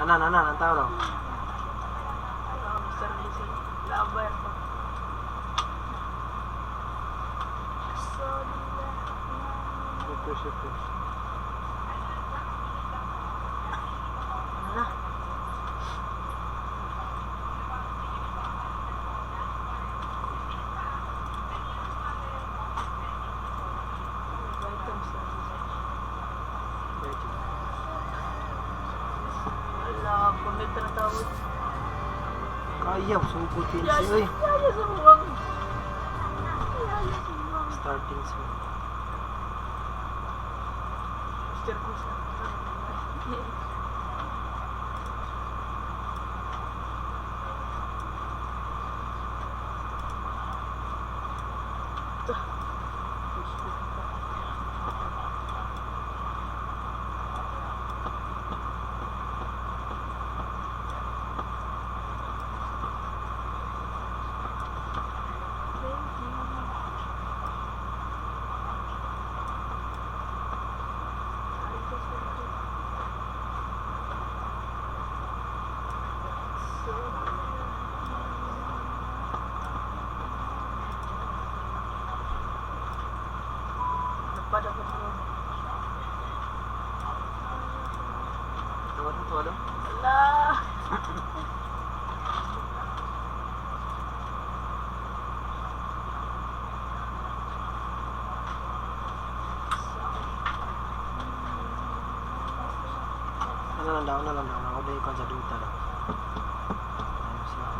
Nana, tahu dong. Besar di sini. Labar. Syukur. Mana? Wala, pamit na tawag. Kaya, sugot TNC. Yaya sumuwang. Yaya sumuwang. Starting soon. Mr. Gusa. Pada betul. Tawad. Alah. Ano lang daw. Ako din ikon sa duta daw. Ayun siya.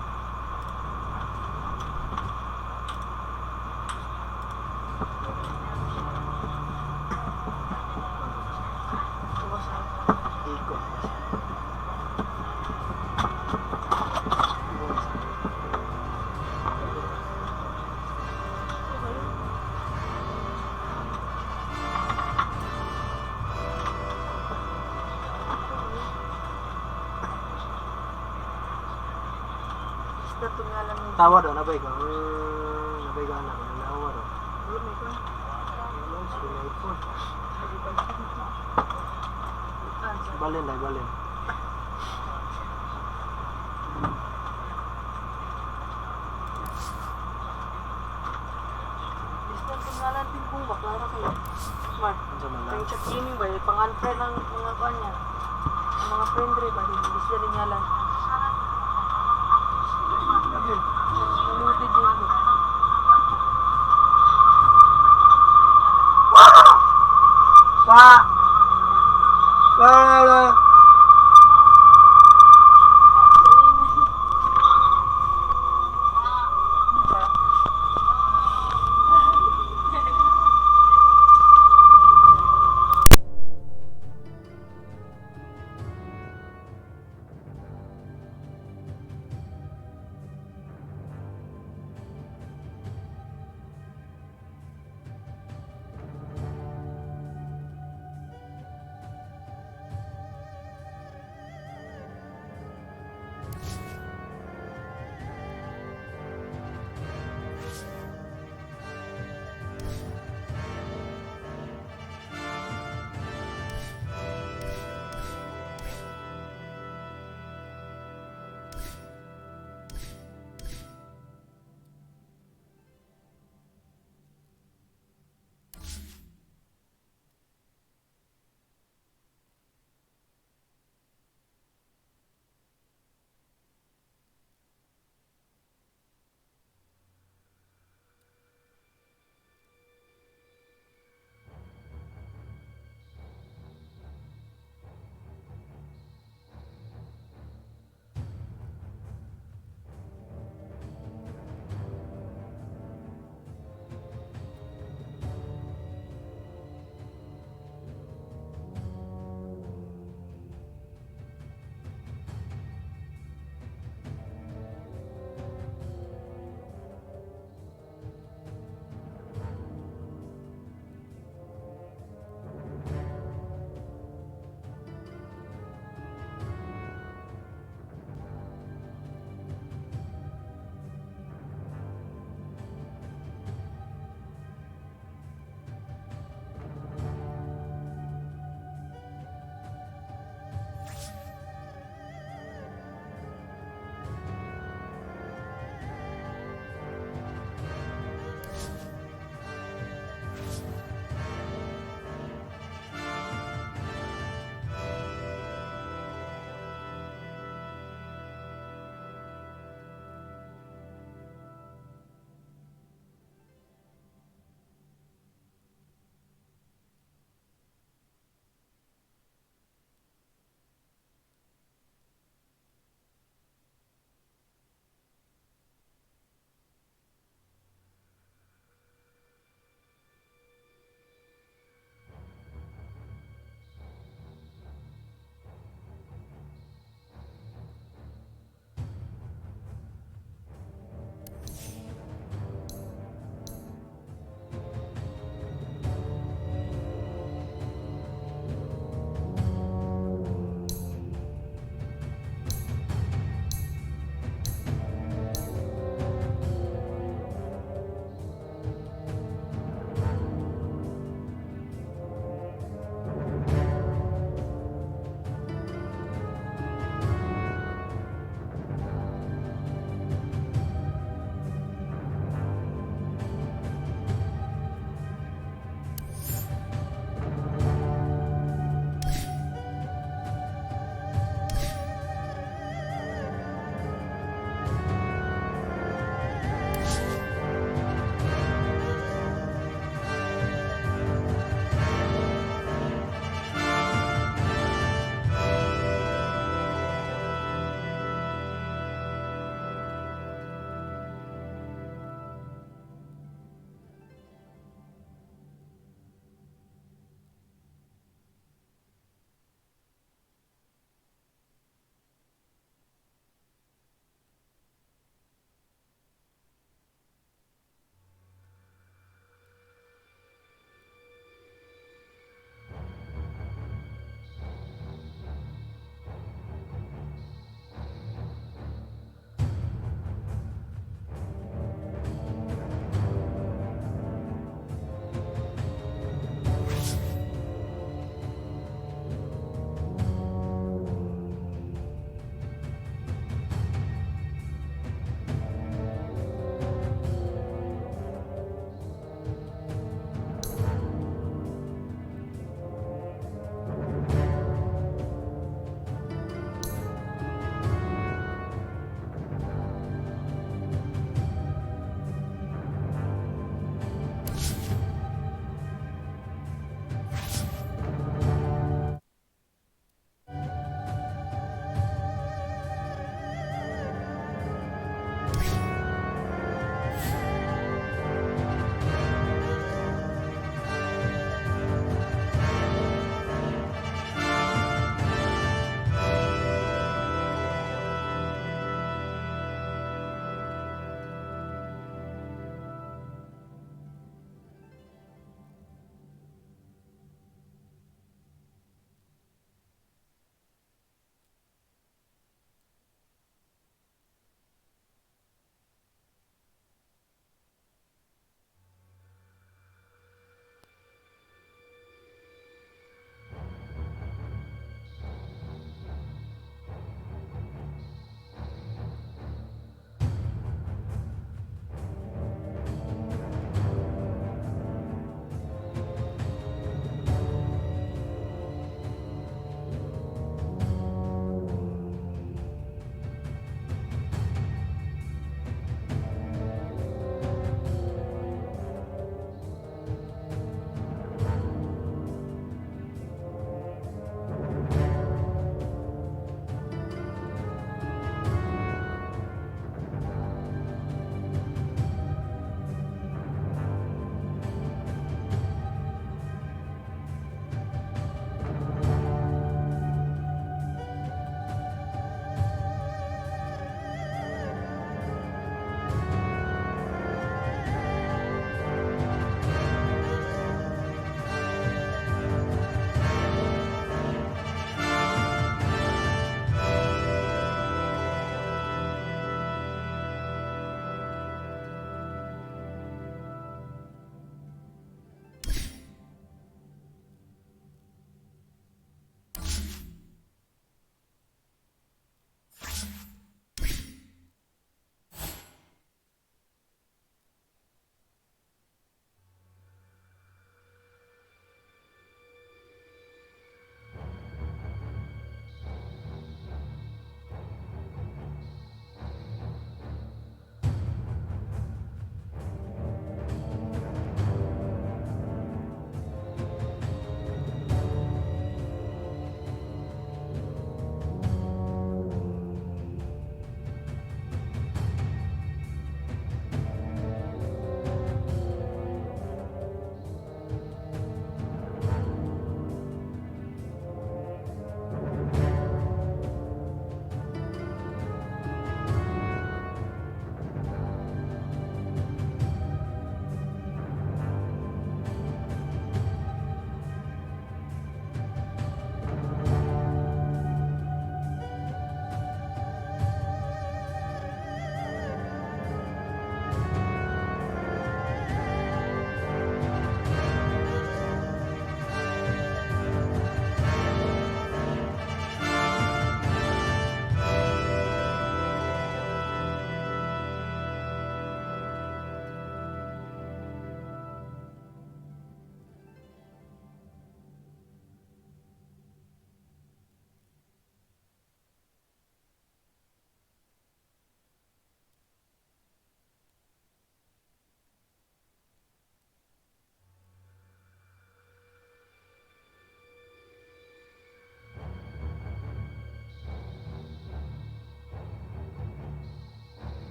Ikot. Tawa daw, nabay ka. Nabay ka anak. Nalawa daw. Balen. Tinggalan din kung baklara kayo. Smart. Ano man lang. Yung chat gaming ba? Yung pang-unfriend ng mga kanya. Mga friend rin ba? Hindi sila tinggalan. Namuti din mo. Pak!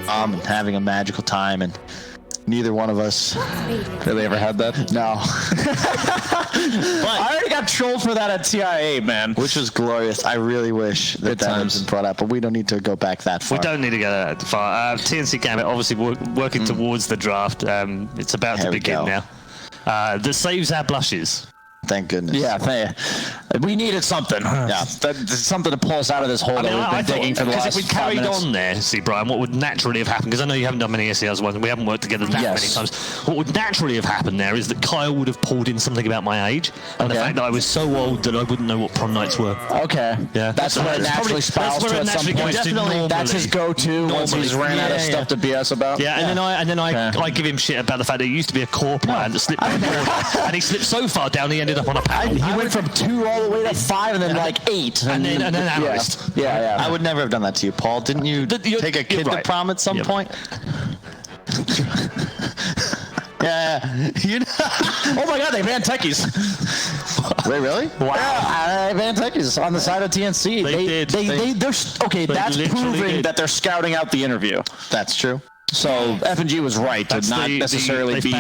I'm having a magical time, and neither one of us really ever had that. No. But I already got trolled for that at TIA, man. Which was glorious. I really wish that had been brought up, but we don't need to go back that far. We don't need to go that far. TNC Gambit, obviously working towards the draft. It's about to begin now. The saves our blushes. Thank goodness. Yeah, we needed something. Yeah, that's something to pull us out of this hole that we've been digging for the last 5 minutes. Because if we carried on there, see, Brian, what would naturally have happened, because I know you haven't done many ESLs, we haven't worked together that many times, what would naturally have happened there is that Kyle would have pulled in something about my age, and the fact that I was so old that I wouldn't know what prom nights were. Okay. Yeah. That's where it naturally spirals to at some point. Definitely, that's his go-to once he's ran out of stuff to BS about. Yeah, and then I give him shit about the fact that he used to be a core player that slipped down and he slipped so far down he ended up on a panel. He went from 2 all the way to 5 and then like 8. And then analyst. Yeah. I would never have done that to you, Paul. Didn't you take a kid to prom at some point? Yeah. You know. Oh my God, they banned techies. Wait, really? Wow. Yeah, they banned techies on the side of TNC. They did. That's proving that they're scouting out the interview. That's true. So F&G was right to not necessarily be...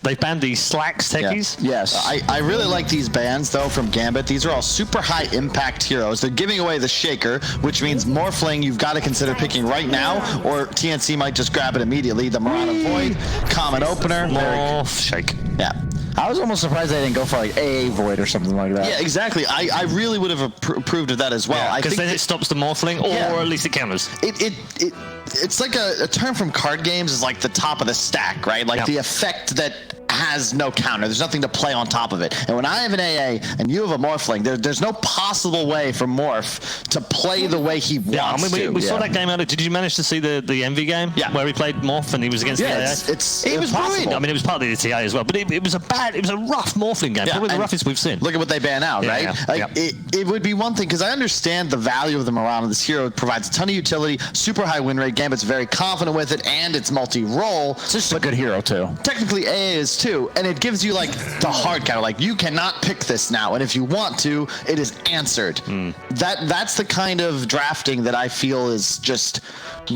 They banned these slacks techies. Yeah. Yes. I really like these bans, though, from Gambit. These are all super high impact heroes. They're giving away the Shaker, which means Morphling you've got to consider picking right now, or TNC might just grab it immediately. The Marana Void, Common Opener. Morph Shake. Yeah. I was almost surprised they didn't go for like AA Void or something like that. Yeah, exactly. I really would have approved of that as well. Because then it stops the Morphling, or at least it counters. It's like a term from card games is like the top of the stack, right? Like the effect that has no counter. There's nothing to play on top of it. And when I have an AA and you have a Morphling, there's no possible way for Morph to play the way he wants to. We saw that game out. Did you manage to see the Envy game? Yeah. Where he played Morph and he was against the AA? It was brilliant. I mean, it was partly the TA as well, but it was a rough Morphling game. Probably the roughest we've seen. Look at what they ban out, right? It would be one thing, because I understand the value of the Marana. This hero provides a ton of utility, super high win rate. Gambit's very confident with it, and it's multi-role. It's just a good hero, too. Technically, AA is too, and it gives you like the hard counter. Like, you cannot pick this now, and if you want to, it is answered. That's the kind of drafting that I feel is just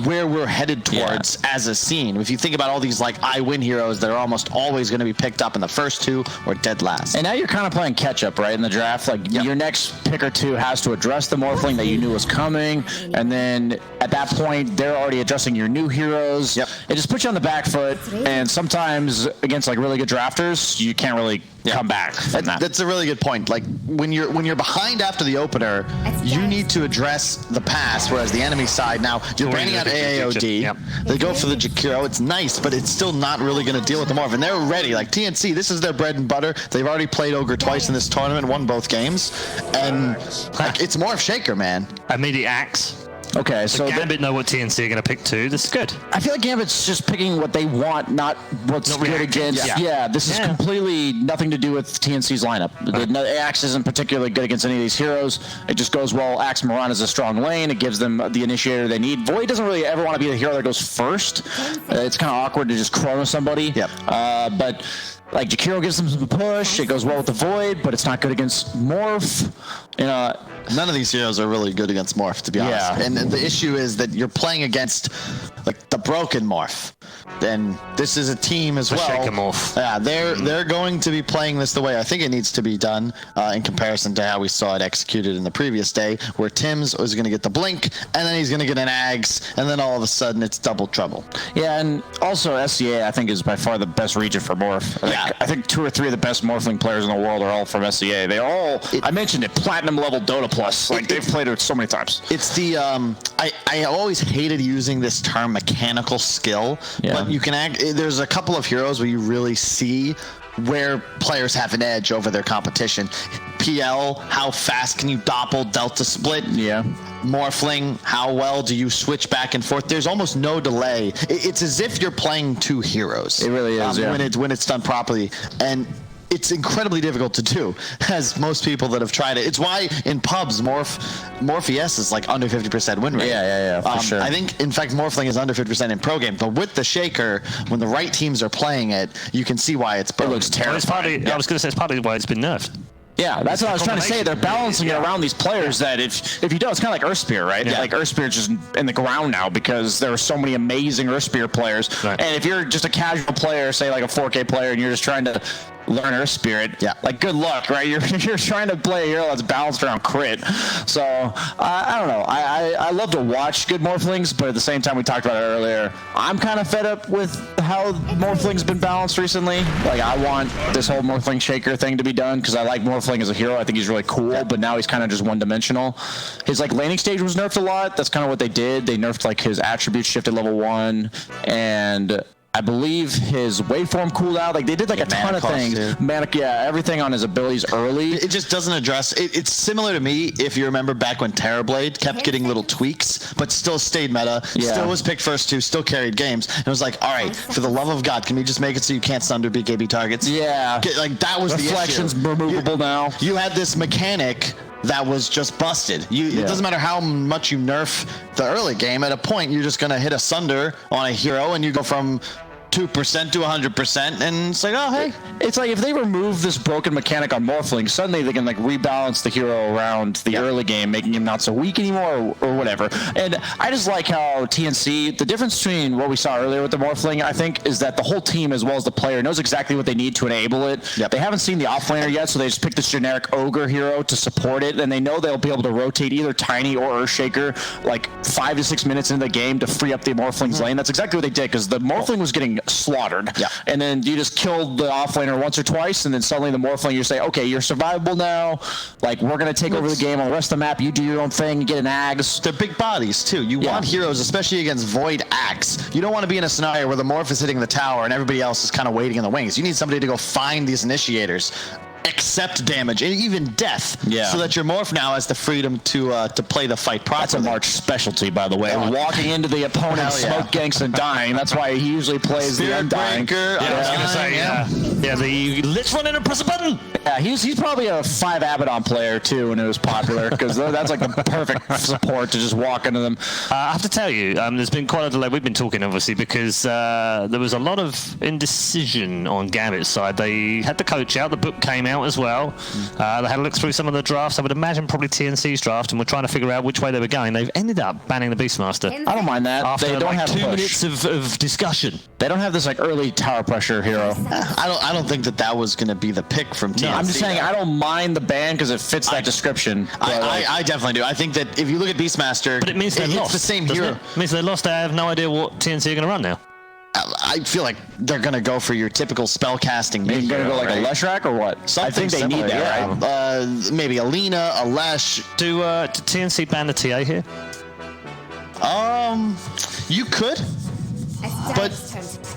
where we're headed towards as a scene. If you think about all these like I win heroes that are almost always going to be picked up in the first 2 or dead last. And now you're kind of playing catch up, right? In the draft, like your next pick or 2 has to address the Morphling that you knew was coming, and then at that point they're already addressing your new heroes. It just puts you on the back foot, and sometimes against like really good drafters, you can't really come back from that. That's a really good point. Like when you're behind after the opener, you need to address the pass, whereas the enemy side now you're banning out AAOD. They go for the Jakiro. It's nice, but it's still not really going to deal with the Morph, and they're ready. Like TNC, this is their bread and butter. They've already played Ogre twice in this tournament, won both games, and like it's Morph Shaker, man. Immediate axe. Okay, so Gambit know what TNC are going to pick too. This is good. I feel like Gambit's just picking what they want, not what's good against. Yeah, this is completely nothing to do with TNC's lineup. The Axe isn't particularly good against any of these heroes. It just goes well. Axe Marana is a strong lane. It gives them the initiator they need. Void doesn't really ever want to be the hero that goes first. It's kind of awkward to just chrono somebody. But like Jakiro gives them some push. It goes well with the Void, but it's not good against Morph. None of these heroes are really good against Morph, to be honest. And the issue is that you're playing against like the broken Morph. And this is a team as well. Shaker Morph. Yeah, they're going to be playing this the way I think it needs to be done in comparison to how we saw it executed in the previous day, where Tim's was going to get the blink, and then he's going to get an Ags, and then all of a sudden it's double trouble. Yeah, and also SCA I think is by far the best region for Morph. I think 2 or 3 of the best Morphling players in the world are all from SCA. They all, I mentioned it, platinum level Dota Plus. Like they've played it so many times. It's the I always hated using this term mechanical skill, but you can there's a couple of heroes where you really see where players have an edge over their competition. PL, how fast can you doppel delta split? Morphling, how well do you switch back and forth? There's almost no delay. It's as if you're playing 2 heroes. It really is, when it's done properly. And it's incredibly difficult to do, as most people that have tried it. It's why in pubs, Morpheus is like under 50% win rate. Yeah, for sure. I think, in fact, Morphling is under 50% in pro game. But with the Shaker, when the right teams are playing it, you can see why it's broken. It looks terrifying. I was going to say it's partly why it's been nerfed. Yeah, that's what I was trying to say. They're balancing it around these players that if you don't, it's kind of like Earthspear, right? Yeah. Like Earthspear's just in the ground now because there are so many amazing Earthspear players. Right. And if you're just a casual player, say like a 4K player, and you're just trying to learn Earthspear, like good luck, right? You're trying to play a hero that's balanced around crit. So I don't know. I love to watch good Morphlings, but at the same time, we talked about it earlier. I'm kind of fed up with how Morphling's been balanced recently. Like I want this whole Morphling Shaker thing to be done because I like Morphling as a hero. I think he's really cool, but now he's kind of just one-dimensional. His like landing stage was nerfed a lot. That's kind of what they did. They nerfed like his attributes shifted level 1, and I believe his waveform cooldown. Like they did like a ton of things. Everything on his abilities early. It just doesn't address. It's similar to me. If you remember back when Terrorblade kept getting little tweaks, but still stayed meta. Still was picked first 2. Still carried games. And it was like, all right, for the love of God, can we just make it so you can't stun to BKB targets? Yeah. Like that was Reflections the issue. removable now. You had this mechanic that was just busted. It doesn't matter how much you nerf the early game. At a point, you're just gonna hit a Sunder on a hero, and you go from 2% to 100%, and it's like, oh hey, it's like if they remove this broken mechanic on Morphling, suddenly they can like rebalance the hero around the early game, making him not so weak anymore or whatever. And I just like how TNC, the difference between what we saw earlier with the Morphling, I think, is that the whole team as well as the player knows exactly what they need to enable it. They haven't seen the offlaner yet, so they just picked this generic ogre hero to support it, and they know they'll be able to rotate either Tiny or Earthshaker like 5 to 6 minutes into the game to free up the Morphling's lane. That's exactly what they did, because the Morphling was getting slaughtered. And then you just killed the offlaner once or twice, and then suddenly the Morphling, you say, okay, you're survivable now. Like, we're going to take over the game on the rest of the map. You do your own thing. You get an Ags. They're big bodies, too. You want heroes, especially against Void Axe. You don't want to be in a scenario where the Morph is hitting the tower and everybody else is kind of waiting in the wings. You need somebody to go find these initiators, accept damage, and even death, so that your Morph now has the freedom to play the fight properly. That's a March specialty, by the way. Walking into the opponent, smoke ganks, and dying. That's why he usually plays the Undying. Breaker, I was going to say, the let's run in and press a button. Yeah, he's probably a 5 Abaddon player, too, when it was popular, because that's like the perfect support to just walk into them. I have to tell you, there's been quite a delay. We've been talking, obviously, because there was a lot of indecision on Gambit's side. They had the coach out. The book came out as well. They had a look through some of the drafts. I would imagine probably TNC's draft, and we're trying to figure out which way they were going. They've ended up banning the Beastmaster. I don't mind that. After they don't like have 2 minutes of discussion. They don't have this like early tower pressure hero. I don't think that was going to be the pick from TNC. No, I'm just saying I don't mind the ban because it fits that description. I definitely do. I think that if you look at Beastmaster, but it means they lost. It's the same hero. It means they lost. They have no idea what TNC are going to run now. I feel like they're going to go for your typical spellcasting. You're going to go like a Leshrac or what? Something I think they similar, need that, right? Maybe a Lina, a Lesh. Do TNC ban the TA here? You could. But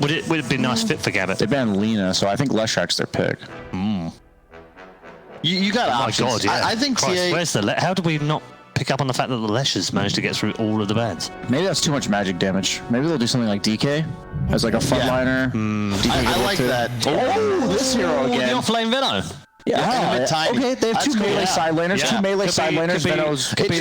would it be a nice fit for Gambit? They banned Lina, so I think Leshrac's their pick. You got options. My God, yeah. I think Christ, TA. where's the how do we not pick up on the fact that the Leshers managed to get through all of the bans? Maybe that's too much magic damage. Maybe they'll do something like DK as like a frontliner. I like that. Oh, this hero again. The offlane Venom. Yeah, okay, they have 2 melee side laners. 2 melee side laners.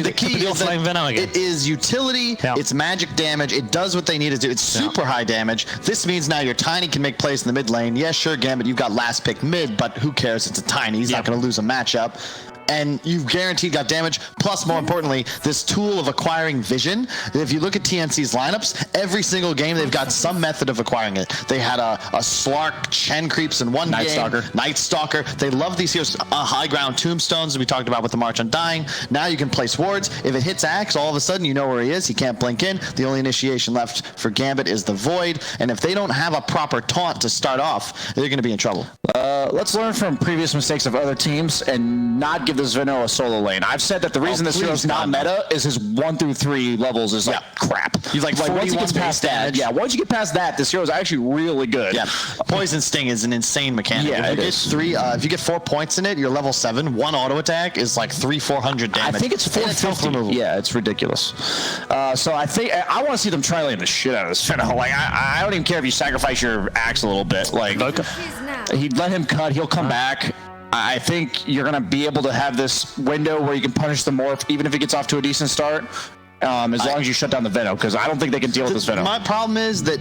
The key is that it is utility, it's magic damage, it does what they need to do. It's super high damage. This means now your Tiny can make plays in the mid lane. Yeah, sure, Gambit, you've got last pick mid, but who cares? It's a Tiny. He's not going to lose a matchup. And you've guaranteed got damage. Plus, more importantly, this tool of acquiring vision. If you look at TNC's lineups, every single game they've got some method of acquiring it. They had a Slark, Chen creeps in one game. Night Stalker. They love these heroes. High ground tombstones we talked about with the March Undying. Now you can place wards. If it hits Axe, all of a sudden you know where he is. He can't blink in. The only initiation left for Gambit is the Void. And if they don't have a proper taunt to start off, they're going to be in trouble. Let's learn from previous mistakes of other teams and not give this Veno a solo lane. I've said that the reason this hero's not meta is his 1 through 3 levels is like crap. He's like once he gets past that, once you get past that, this hero's actually really good. Yeah, Poison Sting is an insane mechanic. Yeah, if you get 4 points in it, you're level 7. 1 auto attack is like 300-400 damage. I think it's 450. Yeah, it's ridiculous. So I think I want to see them try laying the shit out of this Veno. Like I don't even care if you sacrifice your axe a little bit. Like he'd let him him cut. He'll come back. I think you're going to be able to have this window where you can punish the Morph, even if he gets off to a decent start, as long as you shut down the Venom, because I don't think they can deal with this Venom. My problem is that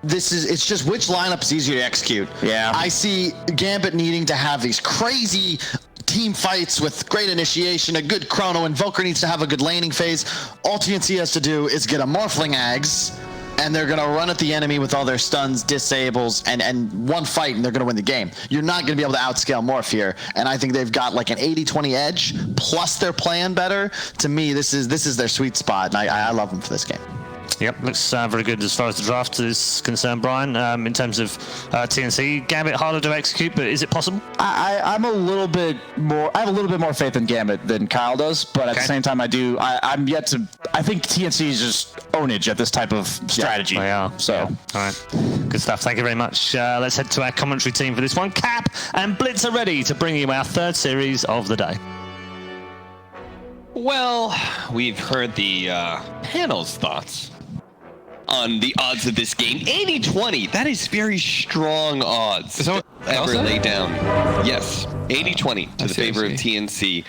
it's just which lineup is easier to execute. Yeah. I see Gambit needing to have these crazy team fights with great initiation, a good chrono. Invoker needs to have a good laning phase. All TNC has to do is get a Morphling Ags, and they're going to run at the enemy with all their stuns, disables, and one fight, and they're going to win the game. You're not going to be able to outscale Morph here, and I think they've got like an 80-20 edge, plus they're playing better. To me, this is their sweet spot, and I love them for this game. Yep, looks very good as far as the draft is concerned, Brian. In terms of TNC, Gambit harder to execute, but is it possible? I'm a little bit more. I have a little bit more faith in Gambit than Kyle does, but at the same time, I'm yet to. I think TNC is just ownage at this type of strategy. They are. So, all right, good stuff. Thank you very much. Let's head to our commentary team for this one. Cap and Blitz are ready to bring you our third series of the day. Well, we've heard the panel's thoughts on the odds of this game. 80-20, that is very strong odds to ever lay down. Yes, 80-20 to the favor of TNC.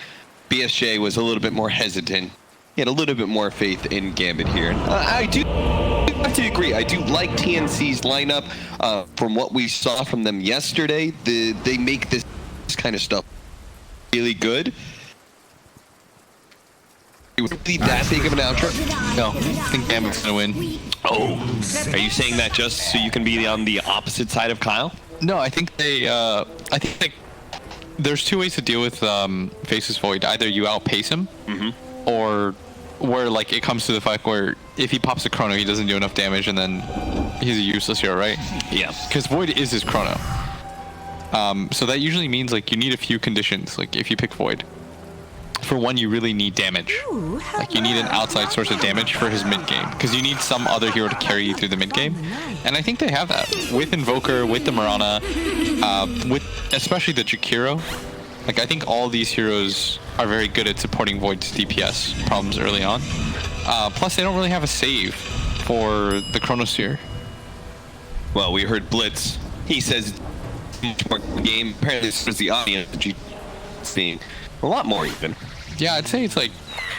BSJ was a little bit more hesitant. He had a little bit more faith in Gambit here. I do have to agree. I do like TNC's lineup. From what we saw from them yesterday, they make this kind of stuff really good. It would be that big of an outro? No, I think Gambit's gonna win. Oh, are you saying that just so you can be on the opposite side of Kyle? No, I think there's two ways to deal with Faceless Void. Either you outpace him, or where like it comes to the fact where if he pops a chrono, he doesn't do enough damage, and then he's a useless hero, right? Yeah. Because Void is his chrono. So that usually means like you need a few conditions. Like if you pick Void, for one, you really need damage. Like you need an outside source of damage for his mid game, because you need some other hero to carry you through the mid game, and I think they have that with Invoker, with the Mirana, with especially the Jakiro. Like I think all these heroes are very good at supporting Void's DPS problems early on. Plus, they don't really have a save for the Chronosphere. Well, we heard Blitz. He says much more game. Apparently, this was the audience seeing a lot more even. Yeah, I'd say it's like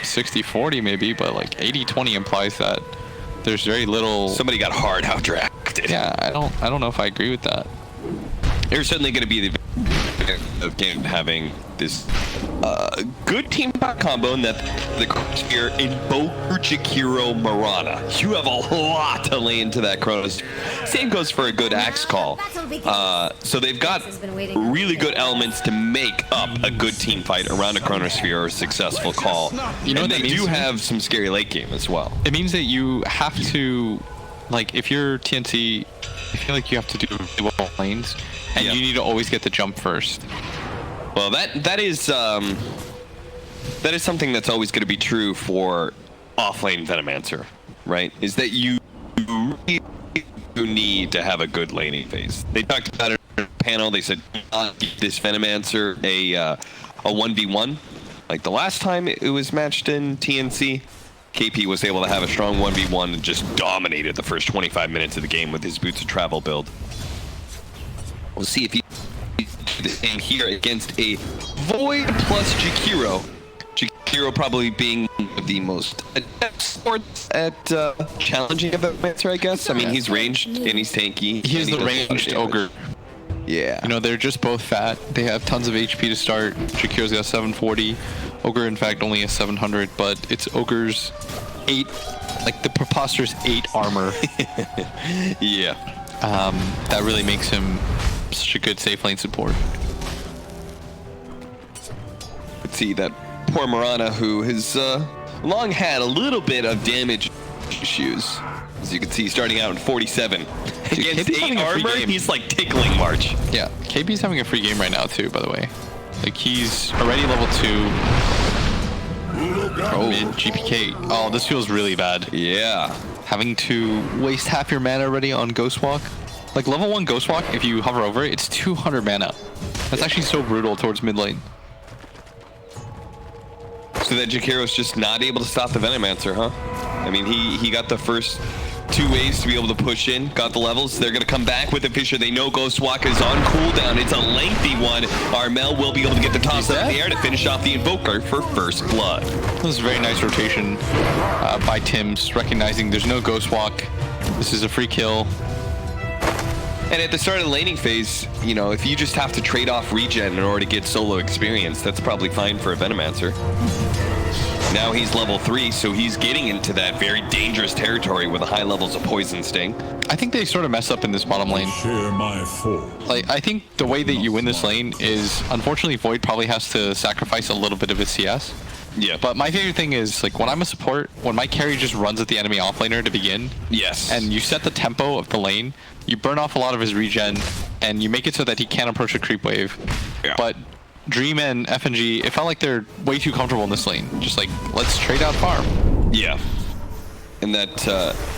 60-40 maybe, but like 80-20 implies that there's very little. Somebody got hard out drafted. Yeah, I don't know if I agree with that. There's certainly going to be the of game having this good team combo, and that the Chronosphere Invoker, Jakiro, Mirana. You have a lot to lay into that Chronos. Same goes for a good Axe call. So they've got really good elements to make up a good team fight around a Chronosphere or a successful call. You know, and what they that do means? have some scary late game as well. It means that you have to, like, if you're TNC, I feel like you have to do really well lanes, and you need to always get the jump first. Well, that is something that's always going to be true for off-lane Venomancer, right? Is that you really need to have a good laning phase. They talked about it in the panel. They said, not give this Venomancer a 1v1. Like the last time it was matched in TNC, KP was able to have a strong 1v1 and just dominated the first 25 minutes of the game with his Boots of Travel build. We'll see if he do the same here against a Void plus Jakiro. Jakiro probably being the most adept sports at challenging a Venomancer, I guess. I mean, he's ranged and he's tanky. He's the ranged ogre. Yeah. You know, they're just both fat. They have tons of HP to start. Jakiro's got 740. Ogre, in fact, only has 700, but it's Ogre's 8, like the preposterous 8 armor. Yeah. That really makes him such a good safe lane support. Let's see, that poor Mirana, who has long had a little bit of damage issues. As you can see, starting out at 47. Against 8 armor, he's like tickling March. Yeah, KP's having a free game right now, too, by the way. Like, he's already level 2. Mid GPK. Oh, this feels really bad. Yeah. Having to waste half your mana already on Ghostwalk. Like, level 1 Ghostwalk, if you hover over it, it's 200 mana. That's actually so brutal towards mid lane. So that Jakiro's just not able to stop the Venomancer, huh? I mean, he got the first 2 ways to be able to push in. Got the levels. They're going to come back with a Fisher. They know Ghostwalk is on cooldown. It's a lengthy one. Armel will be able to get the toss up in the air to finish off the Invoker for first blood. This is a very nice rotation by Tims, recognizing there's no Ghostwalk. This is a free kill. And at the start of the laning phase, you know, if you just have to trade off regen in order to get solo experience, that's probably fine for a Venomancer. Now he's level 3, so he's getting into that very dangerous territory with the high levels of Poison Sting. I think they sort of mess up in this bottom lane. Like, I think the way that you win this lane is, unfortunately, Void probably has to sacrifice a little bit of his CS. Yeah. But my favorite thing is, like, when I'm a support, when my carry just runs at the enemy offlaner to begin. Yes. And you set the tempo of the lane, you burn off a lot of his regen, and you make it so that he can't approach a creep wave. Yeah. But Dream and FNG, it felt like they're way too comfortable in this lane. Just like, let's trade out farm. Yeah. And that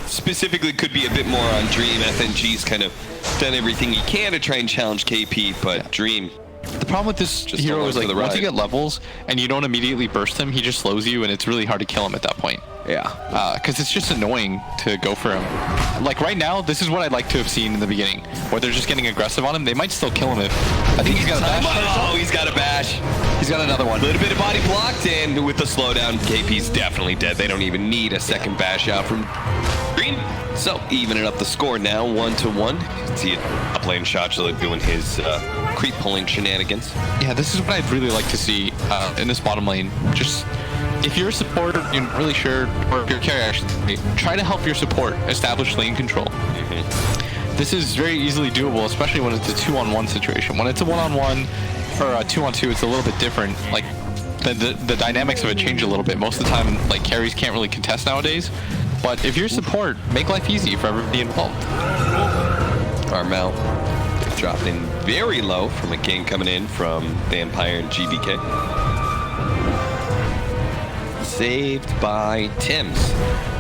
specifically could be a bit more on Dream. FNG's kind of done everything he can to try and challenge KP, but Dream... The problem with this just hero is, like, once you ride. get levels and you don't immediately burst him, he just slows you, and it's really hard to kill him at that point. Yeah. Because it's just annoying to go for him. Like, right now, this is what I'd like to have seen in the beginning, where they're just getting aggressive on him. They might still kill him if... I think he's got a bash. Oh, he's got a bash. He's got another one. A little bit of body blocked, and with the slowdown, KP's definitely dead. They don't even need a second bash out from Dream. So, evening up the score now, 1-1. See it up lane Shotula doing his creep pulling shenanigans. Yeah, this is what I'd really like to see in this bottom lane. Just, if you're a supporter, you're not really sure, or if you're a carry actually, try to help your support establish lane control. This is very easily doable, especially when it's a 2-on-1 situation. When it's a 1-on-1 or a 2-on-2, it's a little bit different. Like, the dynamics of it change a little bit. Most of the time, like, carries can't really contest nowadays. But if you're support, make life easy for everybody involved. Armel dropped in very low from a gank coming in from Vampire and GBK. Saved by Tims.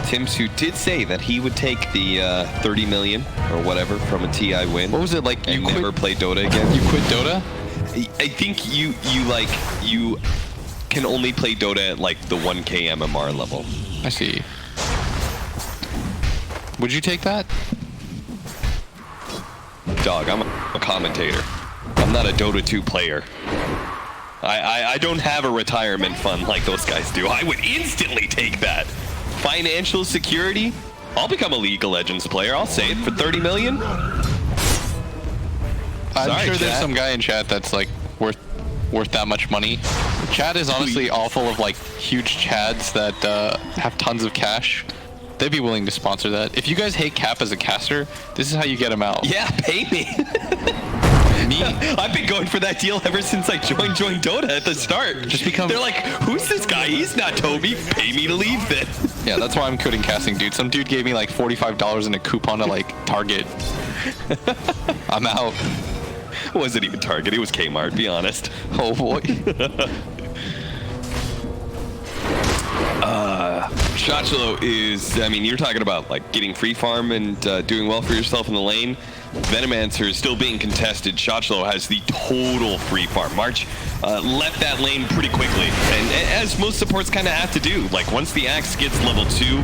Tims, who did say that he would take the 30 million or whatever from a TI win. What was it like? You never play Dota again? You quit Dota? I think you can only play Dota at like the 1K MMR level. I see. Would you take that? Dog, I'm a commentator. I'm not a Dota 2 player. I don't have a retirement fund like those guys do. I would instantly take that. Financial security? I'll become a League of Legends player. I'll say it for 30 million. I'm sure there's some guy in chat that's like worth that much money. Chat is honestly all full of like huge chads that have tons of cash. They'd be willing to sponsor that. If you guys hate Cap as a caster, this is how you get him out. Yeah, pay me. I've been going for that deal ever since I joined Dota at the start. Just become... They're like, who's this guy? He's not Toby. Pay me to leave then. Yeah, that's why I'm quitting casting, dude. Some dude gave me like $45 in a coupon to like Target. I'm out. It wasn't even Target. It was Kmart, be honest. Oh boy. Shotula is, I mean, you're talking about like getting free farm and doing well for yourself in the lane. Venomancer is still being contested. Shotula has the total free farm. March left that lane pretty quickly, and as most supports kind of have to do. Like once the axe gets level 2,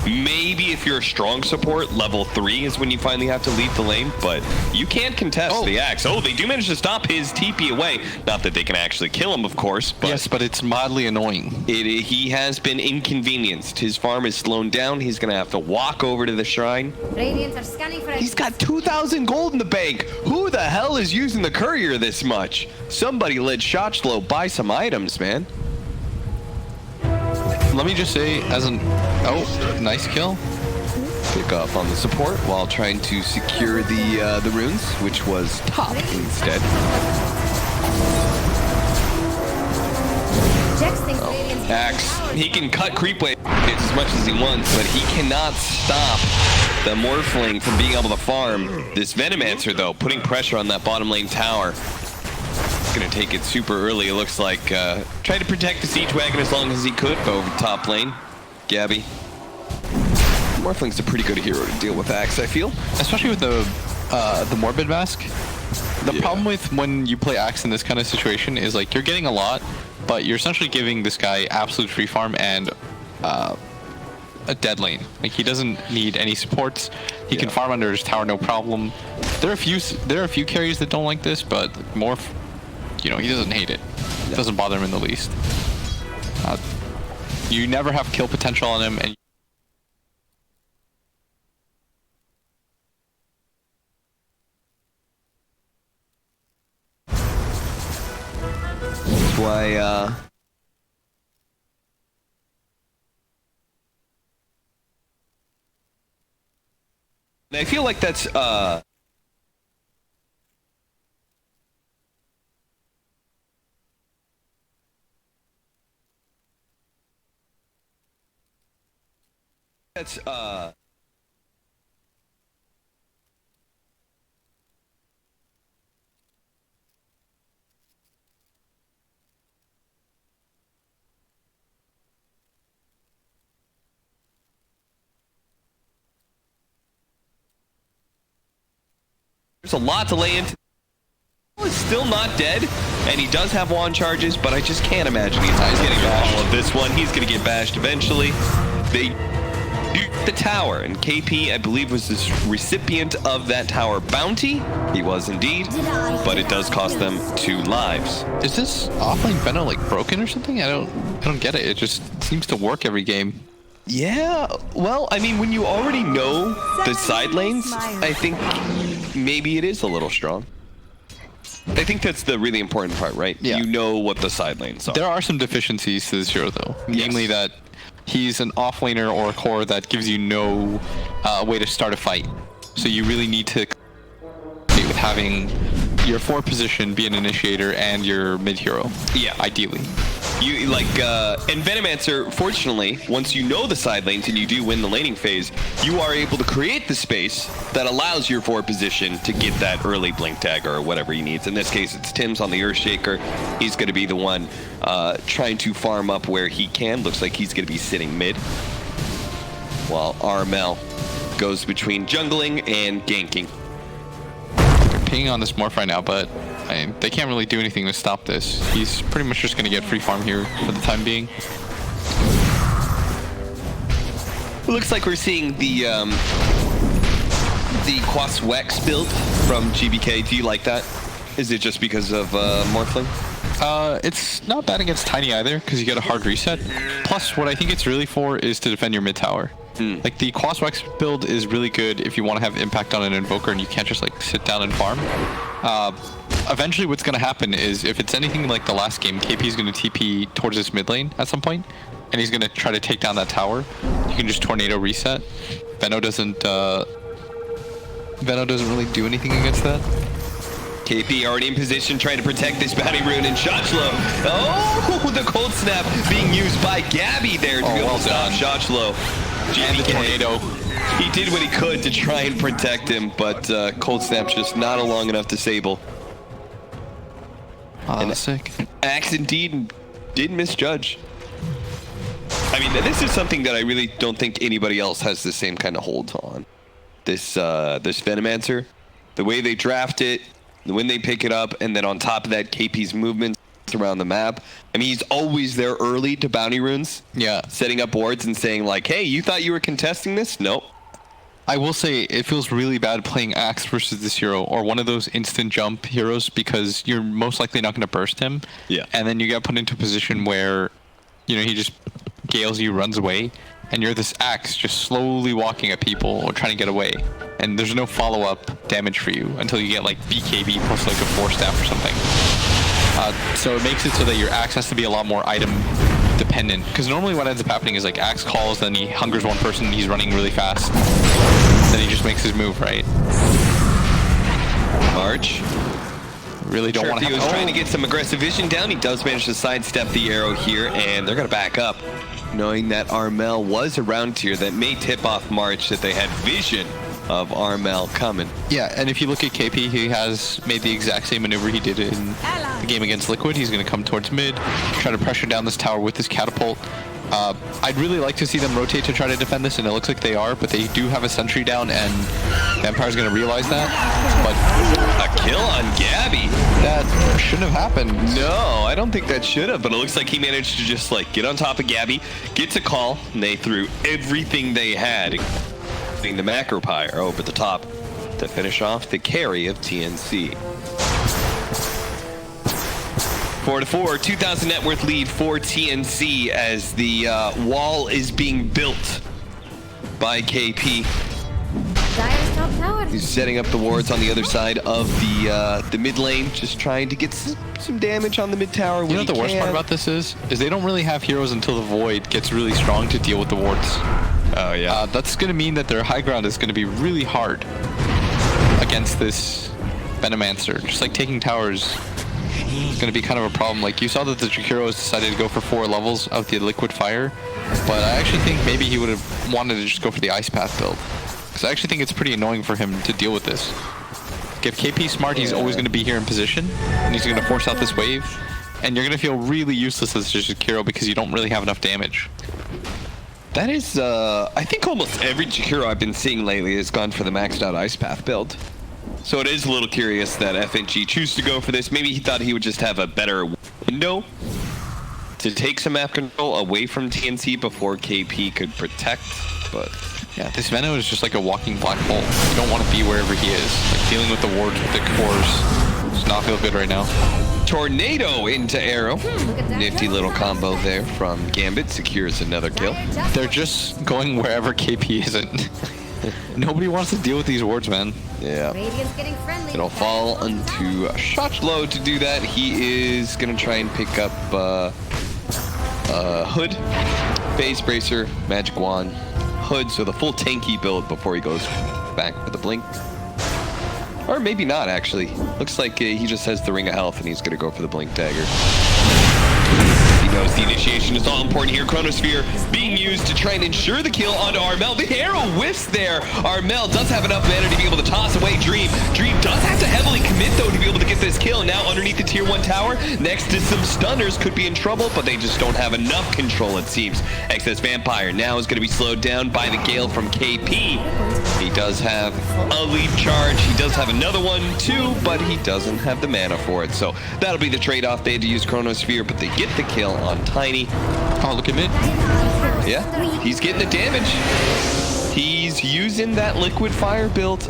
maybe if you're a strong support, level 3 is when you finally have to leave the lane, but you can't contest the axe. Oh, they do manage to stop his TP away. Not that they can actually kill him, of course. But yes, but it's mildly annoying. He has been inconvenienced. His farm is slowed down. He's going to have to walk over to the shrine. Radiants are scanning for... He's got 2,000 gold in the bank. Who the hell is using the courier this much? Somebody let Shotula buy some items, man. Let me just say, as an... Oh, nice kill. Pick up on the support while trying to secure the runes, which was top instead. Axe, he can cut creep wave as much as he wants, but he cannot stop the Morphling from being able to farm. This Venomancer, though, putting pressure on that bottom lane tower. Gonna take it super early, it looks like. Try to protect the siege wagon as long as he could over top lane. Gabby. Morphling's a pretty good hero to deal with Axe, I feel. Especially with the Morbid Mask. The problem with when you play Axe in this kind of situation is like you're getting a lot, but you're essentially giving this guy absolute free farm and a dead lane. Like he doesn't need any supports. He can farm under his tower no problem. There are a few carries that don't like this, but Morph, he doesn't hate it. It doesn't bother him in the least. You never have kill potential on him, and that's why and I feel like that's there's a lot to lay into. He's still not dead, and he does have wand charges, but I just can't imagine he's getting all of this one. He's going to get bashed eventually. They do the tower, and KP, I believe, was the recipient of that tower bounty. He was indeed, but it does cost them 2 lives. is this offlane Benno like broken or something? I don't get it. It just seems to work every game. Yeah, well, I mean, when you already know the side lanes, I think maybe it is a little strong. I think that's the really important part, right? Yeah. You know what the side lanes are. There are some deficiencies to this hero, though. Namely that he's an offlaner or a core that gives you no way to start a fight. So you really need to with having your 4 position be an initiator and your mid hero. Yeah. Ideally. You like and Venomancer, fortunately, once you know the side lanes and you do win the laning phase, you are able to create the space that allows your 4 position to get that early blink dagger or whatever he needs. In this case, it's Tim's on the Earthshaker. He's going to be the one trying to farm up where he can. Looks like he's going to be sitting mid, while Armel goes between jungling and ganking. They're pinging on this Morph right now, but they can't really do anything to stop this. He's pretty much just going to get free farm here for the time being. It looks like we're seeing the Quaswex build from GBK. Do you like that? Is it just because of Morphling? It's not bad against Tiny either, because you get a hard reset. Plus, what I think it's really for is to defend your mid tower. Like the Quaswex build is really good if you want to have impact on an invoker and you can't just like sit down and farm. Eventually what's going to happen is if it's anything like the last game, KP is going to TP towards this mid lane at some point, and he's going to try to take down that tower. You can just tornado reset. Venno doesn't really do anything against that. KP already in position, trying to protect this bounty rune, and Shotchlo. Oh, the cold snap being used by Gabby there to be able to stop Shotchlo. And the tornado. He did what he could to try and protect him, but cold snap's just not long enough to Sable. Oh, that's sick. Axe indeed did misjudge. I mean, this is something that I really don't think anybody else has the same kind of hold on. This Venomancer, the way they draft it, when they pick it up, and then on top of that, KP's movements around the map. I mean, he's always there early to bounty runes. Yeah. Setting up boards and saying like, hey, you thought you were contesting this? Nope. I will say it feels really bad playing Axe versus this hero or one of those instant jump heroes because you're most likely not going to burst him. Yeah. And then you get put into a position where, he just gales you, runs away, and you're this Axe just slowly walking at people or trying to get away. And there's no follow-up damage for you until you get like BKB plus like a 4-staff or something. So it makes it so that your Axe has to be a lot more item dependent. Because normally what ends up happening is like Axe calls, then he hungers one person, he's running really fast. Then he just makes his move, right? March. Really don't want to have he was trying to get some aggressive vision down. He does manage to sidestep the arrow here, and they're going to back up. Knowing that Armel was around here, that may tip off March that they had vision of Armel coming. Yeah, and if you look at KP, he has made the exact same maneuver he did in the game against Liquid. He's going to come towards mid, try to pressure down this tower with his catapult. I'd really like to see them rotate to try to defend this, and it looks like they are, but they do have a sentry down, and Vampire's going to realize that. But a kill on Gabby. That shouldn't have happened. No, I don't think that should have, but it looks like he managed to just like get on top of Gabby, gets a call, and they threw everything they had, including the Macropire over the top to finish off the carry of TNC. 4-4, 2,000 net worth lead for TNC as the wall is being built by KP. He's setting up the wards on the other side of the mid lane, just trying to get some damage on the mid tower. You know what the worst part about this is they don't really have heroes until the Void gets really strong to deal with the wards. Oh yeah. That's going to mean that their high ground is going to be really hard against this Venomancer. Just like taking towers is going to be kind of a problem. Like, you saw that the Jakiros decided to go for 4 levels of the Liquid Fire, but I actually think maybe he would have wanted to just go for the Ice Path build. Because I actually think it's pretty annoying for him to deal with this. Like, if KP's smart, he's always going to be here in position, and he's going to force out this wave, and you're going to feel really useless as a Jakiro because you don't really have enough damage. That is, I think almost every Jakiro I've been seeing lately has gone for the maxed out Ice Path build. So it is a little curious that FNG choose to go for this. Maybe he thought he would just have a better window to take some map control away from TNC before KP could protect, but... Yeah, this Venom is just like a walking black hole. You don't want to be wherever he is. Like, dealing with the wards with the cores does not feel good right now. Tornado into arrow. Nifty little combo there from Gambit, secures another kill. They're just going wherever KP isn't. Nobody wants to deal with these wards, man. Yeah. It'll fall onto Shotchlow to do that. He is going to try and pick up Hood, Phase Bracer, Magic Wand, Hood, so the full tanky build before he goes back for the blink. Or maybe not, actually. Looks like he just has the Ring of Health and he's going to go for the blink dagger. He knows the initiation is all important here. Chronosphere being used to try and ensure the kill onto Armel. The arrow whiffs there. Armel does have enough mana to be able to toss away Dream. Dream does have to heavily commit, though, to be able to get this kill. Now underneath the tier 1 tower, next to some stunners, could be in trouble, but they just don't have enough control, it seems. Excess Vampire now is going to be slowed down by the Gale from KP. He does have a lead charge. He does have another one, too, but he doesn't have the mana for it. So that'll be the trade-off. They had to use Chronosphere, but they get the kill on Tiny. Oh, look at mid. Yeah, he's getting the damage. He's using that Liquid Fire build.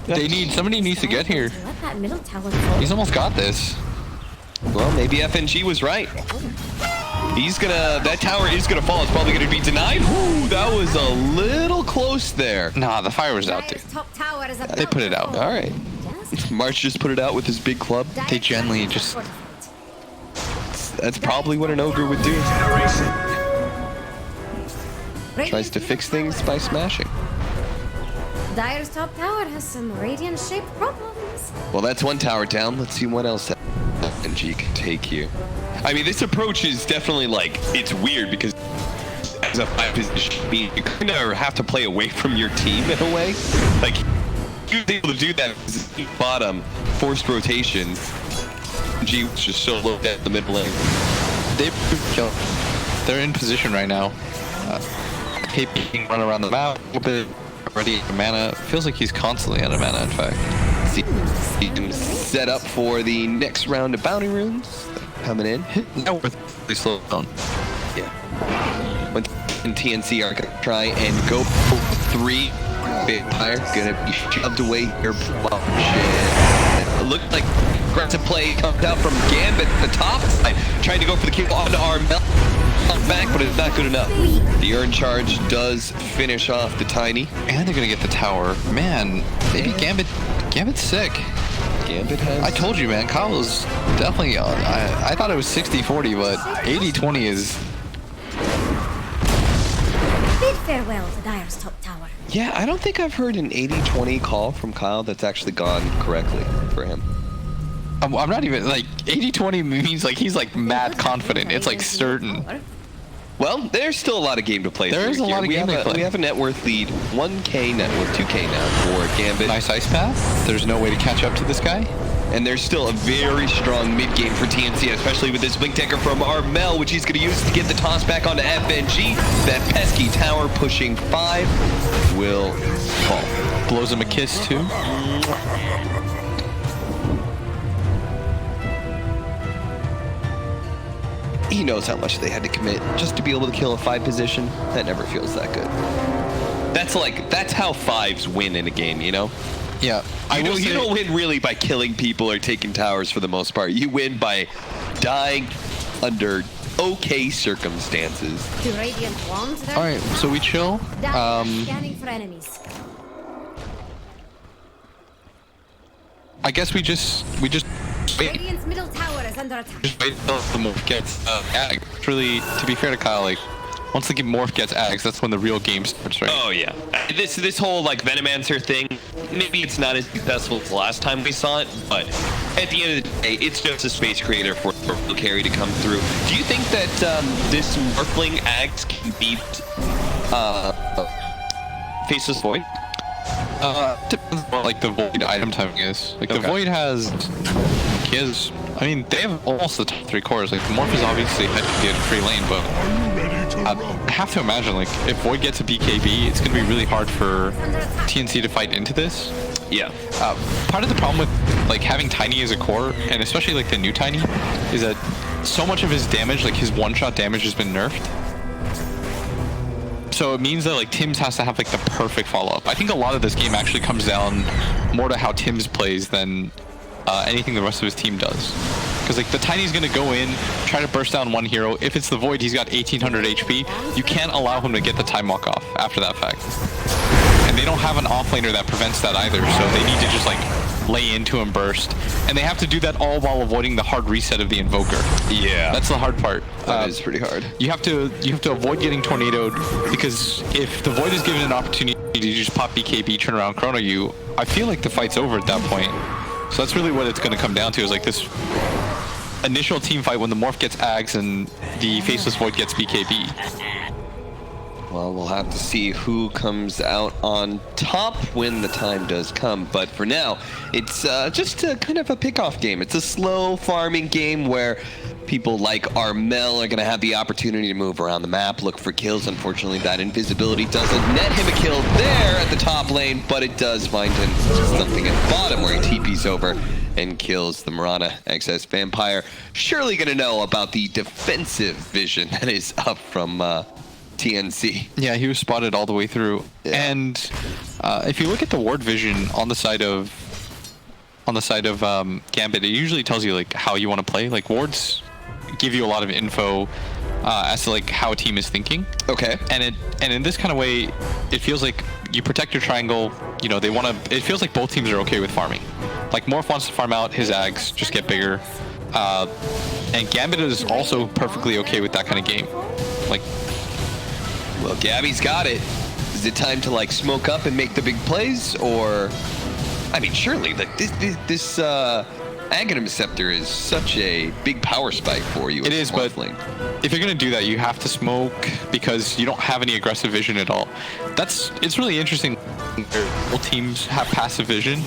Somebody needs to get here. He's almost got this. Well, maybe FNG was right. That tower is gonna fall. It's probably gonna be denied. Ooh, that was a little close there. Nah, the fire was out, dude. They put it out. All right. March just put it out with his big club. They generally just... That's probably what an ogre would do. Tries to fix things by smashing. Dire's top tower has some radiant-shaped problems. Well, that's one tower down. Let's see what else FNG can take here. I mean, this approach is definitely like, it's weird because as a 5 position, you kind of have to play away from your team in a way. Like, he was able to do that because he bottom forced rotations. G was just so low at the mid lane. They're in position right now. KP can run around the map a little bit. Already out of mana. Feels like he's constantly out of mana, in fact. See him set up for the next round of bounty runes coming in. Now we're really slow down. Yeah. When TNC are gonna try and go for 3, Vampire gonna be shoved away here. It looked like aggressive play comes out from Gambit at the top side, trying to go for the kill onto Armel. Back, but it's not good enough. The Earn Charge does finish off the Tiny. And they're gonna get the tower. Man, maybe Gambit's sick. Gambit has... I told you, man, Kyle is definitely on. I thought it was 60-40, but 80-20 is... Bid farewell to Dire's top tower. Yeah, I don't think I've heard an 80-20 call from Kyle that's actually gone correctly for him. I'm not even, like, 80-20 means, like, he's, like, mad confident. It's, like, certain. Well, there's still a lot of game to play. There is a lot of game to play. We have a net worth lead, 1K net worth, 2K now for Gambit. Nice ice path. There's no way to catch up to this guy. And there's still a very strong mid game for TNC, especially with this blink tanker from Armel, which he's going to use to get the toss back onto FNG. That pesky tower pushing 5 will fall. Blows him a kiss too. He knows how much they had to commit just to be able to kill a 5 position. That never feels that good. That's how 5s win in a game, you know? Yeah. You don't win really by killing people or taking towers for the most part. You win by dying under okay circumstances. All right, so we chill. Scanning for enemies. I guess we just wait. Radiant's middle tower is under attack. Just wait until the morph gets ag. Really, to be fair to Kyle, like once the morph gets ags, that's when the real game starts, right? Oh yeah. This whole like Venomancer thing, maybe it's not as successful as the last time we saw it, but at the end of the day, it's just a space creator for the carry to come through. Do you think that this Morphling ags can beat Faceless Void? Depends on what like the Void item timing is. Like the Void has, I mean, they have almost the top 3 cores. Like the Morph is obviously had to get a free lane, but I have to imagine like if Void gets a BKB, it's gonna be really hard for TNC to fight into this. Yeah. Part of the problem with like having Tiny as a core, and especially like the new Tiny, is that so much of his damage, like his one-shot damage, has been nerfed. So it means that like Tim's has to have like the perfect follow-up. I think a lot of this game actually comes down more to how Tim's plays than anything the rest of his team does. Because like the Tiny's gonna go in, try to burst down one hero. If it's the Void, he's got 1800 HP. You can't allow him to get the time walk off after that fact. And they don't have an offlaner that prevents that either, so they need to just like lay into him burst. And they have to do that all while avoiding the hard reset of the Invoker. Yeah. That's the hard part. That is pretty hard. You have to avoid getting tornadoed, because if the Void is given an opportunity to just pop BKB, turn around, chrono you, I feel like the fight's over at that point. So that's really what it's going to come down to, is like this initial team fight when the Morph gets Ags and the Faceless Void gets BKB. Well, we'll have to see who comes out on top when the time does come. But for now, it's just a kind of a pick-off game. It's a slow farming game where people like Armel are going to have the opportunity to move around the map, look for kills. Unfortunately, that invisibility doesn't net him a kill there at the top lane, but it does find him something at the bottom where he TPs over and kills the Mirana XS Vampire. Surely going to know about the defensive vision that is up from TNC. Yeah, he was spotted all the way through. Yeah. And if you look at the ward vision on the side of Gambit, it usually tells you like how you want to play. Like wards give you a lot of info as to like how a team is thinking. Okay. And in this kind of way, it feels like you protect your triangle. You know, it feels like both teams are okay with farming. Like Morph wants to farm out his Ags, just get bigger. And Gambit is also perfectly okay with that kind of game. Like, well, Gabby's got it. Is it time to like smoke up and make the big plays, or? I mean, surely like this Aghanim Scepter is such a big power spike for you. It is, but if you're gonna do that, you have to smoke because you don't have any aggressive vision at all. It's really interesting. Both teams have passive vision,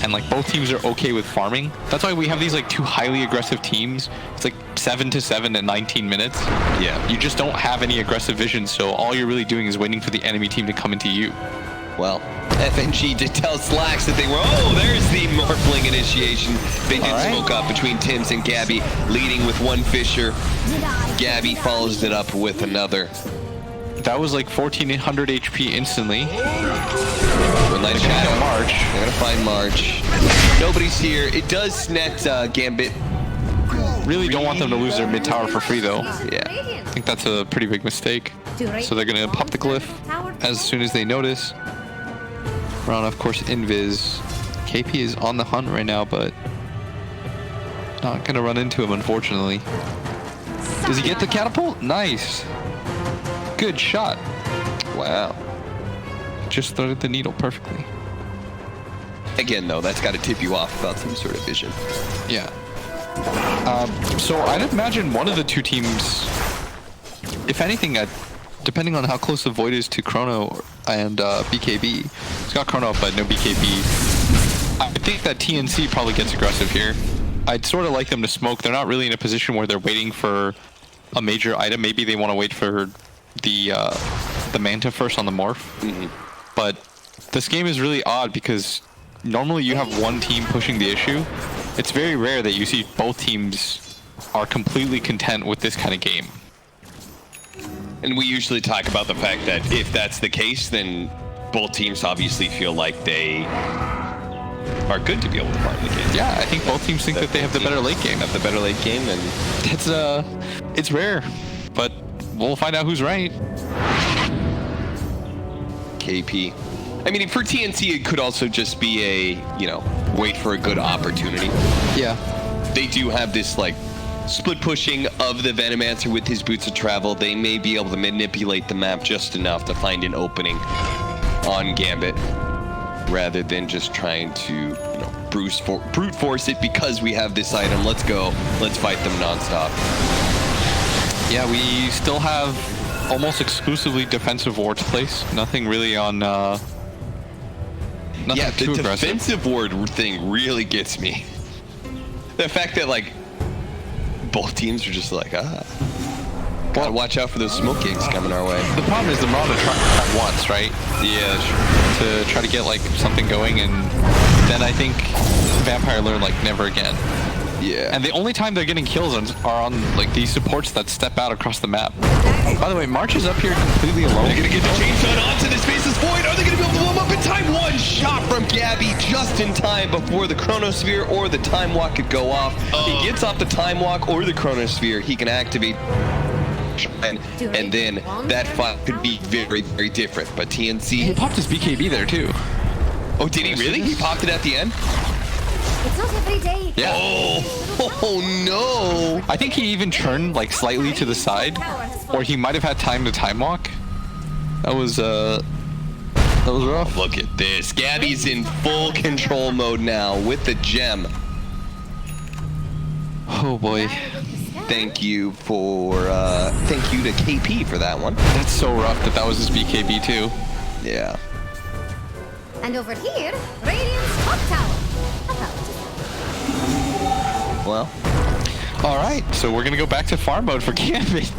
and like both teams are okay with farming. That's why we have these like two highly aggressive teams. It's like 7-7 in 19 minutes. Yeah. You just don't have any aggressive vision, so all you're really doing is waiting for the enemy team to come into you. Well, FNG did tell Slacks that they were, oh, there's the Morphling initiation. They did smoke up between Tims and Gabby, leading with one Fisher. Gabby follows it up with another. That was like 1400 HP instantly. Light Shadow. March. They're gonna find March. Nobody's here. It does net Gambit. Really don't want them to lose their mid tower for free though. Yeah. I think that's a pretty big mistake. So they're gonna pop the glyph as soon as they notice. Ron, of course, invis. KP is on the hunt right now, but not gonna run into him, unfortunately. Does he get the catapult? Nice. Good shot. Wow. Just threaded the needle perfectly. Again, though, that's got to tip you off about some sort of vision. Yeah. So I'd imagine one of the two teams, if anything, depending on how close the Void is to Chrono and BKB, he's got Chrono up but no BKB. I think that TNC probably gets aggressive here. I'd sort of like them to smoke. They're not really in a position where they're waiting for a major item. Maybe they want to wait for the Manta first on the Morph. But this game is really odd because normally you have one team pushing the issue. It's very rare that you see both teams are completely content with this kind of game. And we usually talk about the fact that if that's the case, then both teams obviously feel like they are good to be able to part in the game. Yeah, I think both teams think that they have the better late game. Have the better late game, and it's rare, but we'll find out who's right. KP. I mean, for TNC, it could also just be a, you know, wait for a good opportunity. Yeah. They do have this, like, split pushing of the Venomancer with his boots of travel. They may be able to manipulate the map just enough to find an opening on Gambit, rather than just trying to, you know, brute force it because we have this item. Let's go. Let's fight them nonstop. Yeah, we still have almost exclusively defensive wards place. Nothing really on. Nothing too the aggressive. defensive ward thing really gets me. The fact that, like, both teams are just like, gotta watch out for those smoke gigs coming our way. The problem is the Marauder tried once, right? Yeah, sure. To try to get like something going, and then I think Vampire learned like never again. Yeah. And the only time they're getting kills are on like these supports that step out across the map. By the way, March is up here completely alone. They're gonna get the chainsaw onto the Space's Void. Are they gonna be able to blow him up in time? One shot from Gabby just in time before the Chronosphere or the Time Walk could go off. He gets off the Time Walk or the Chronosphere. He can activate, and then that fight could be very, very different. But TNC... He popped his BKB there too. Oh, did he really? He popped it at the end? It's not every day. Yeah. Oh no! I think he even turned like slightly to the side, or he might have had time to time walk. That was rough. Look at this. Gabby's in full control mode now with the gem. Oh boy. Thank you to KP for that one. That's so rough that was his BKB too. Yeah. And over here, Radiant's top tower. Well. All right, so we're gonna go back to farm mode for Gambit.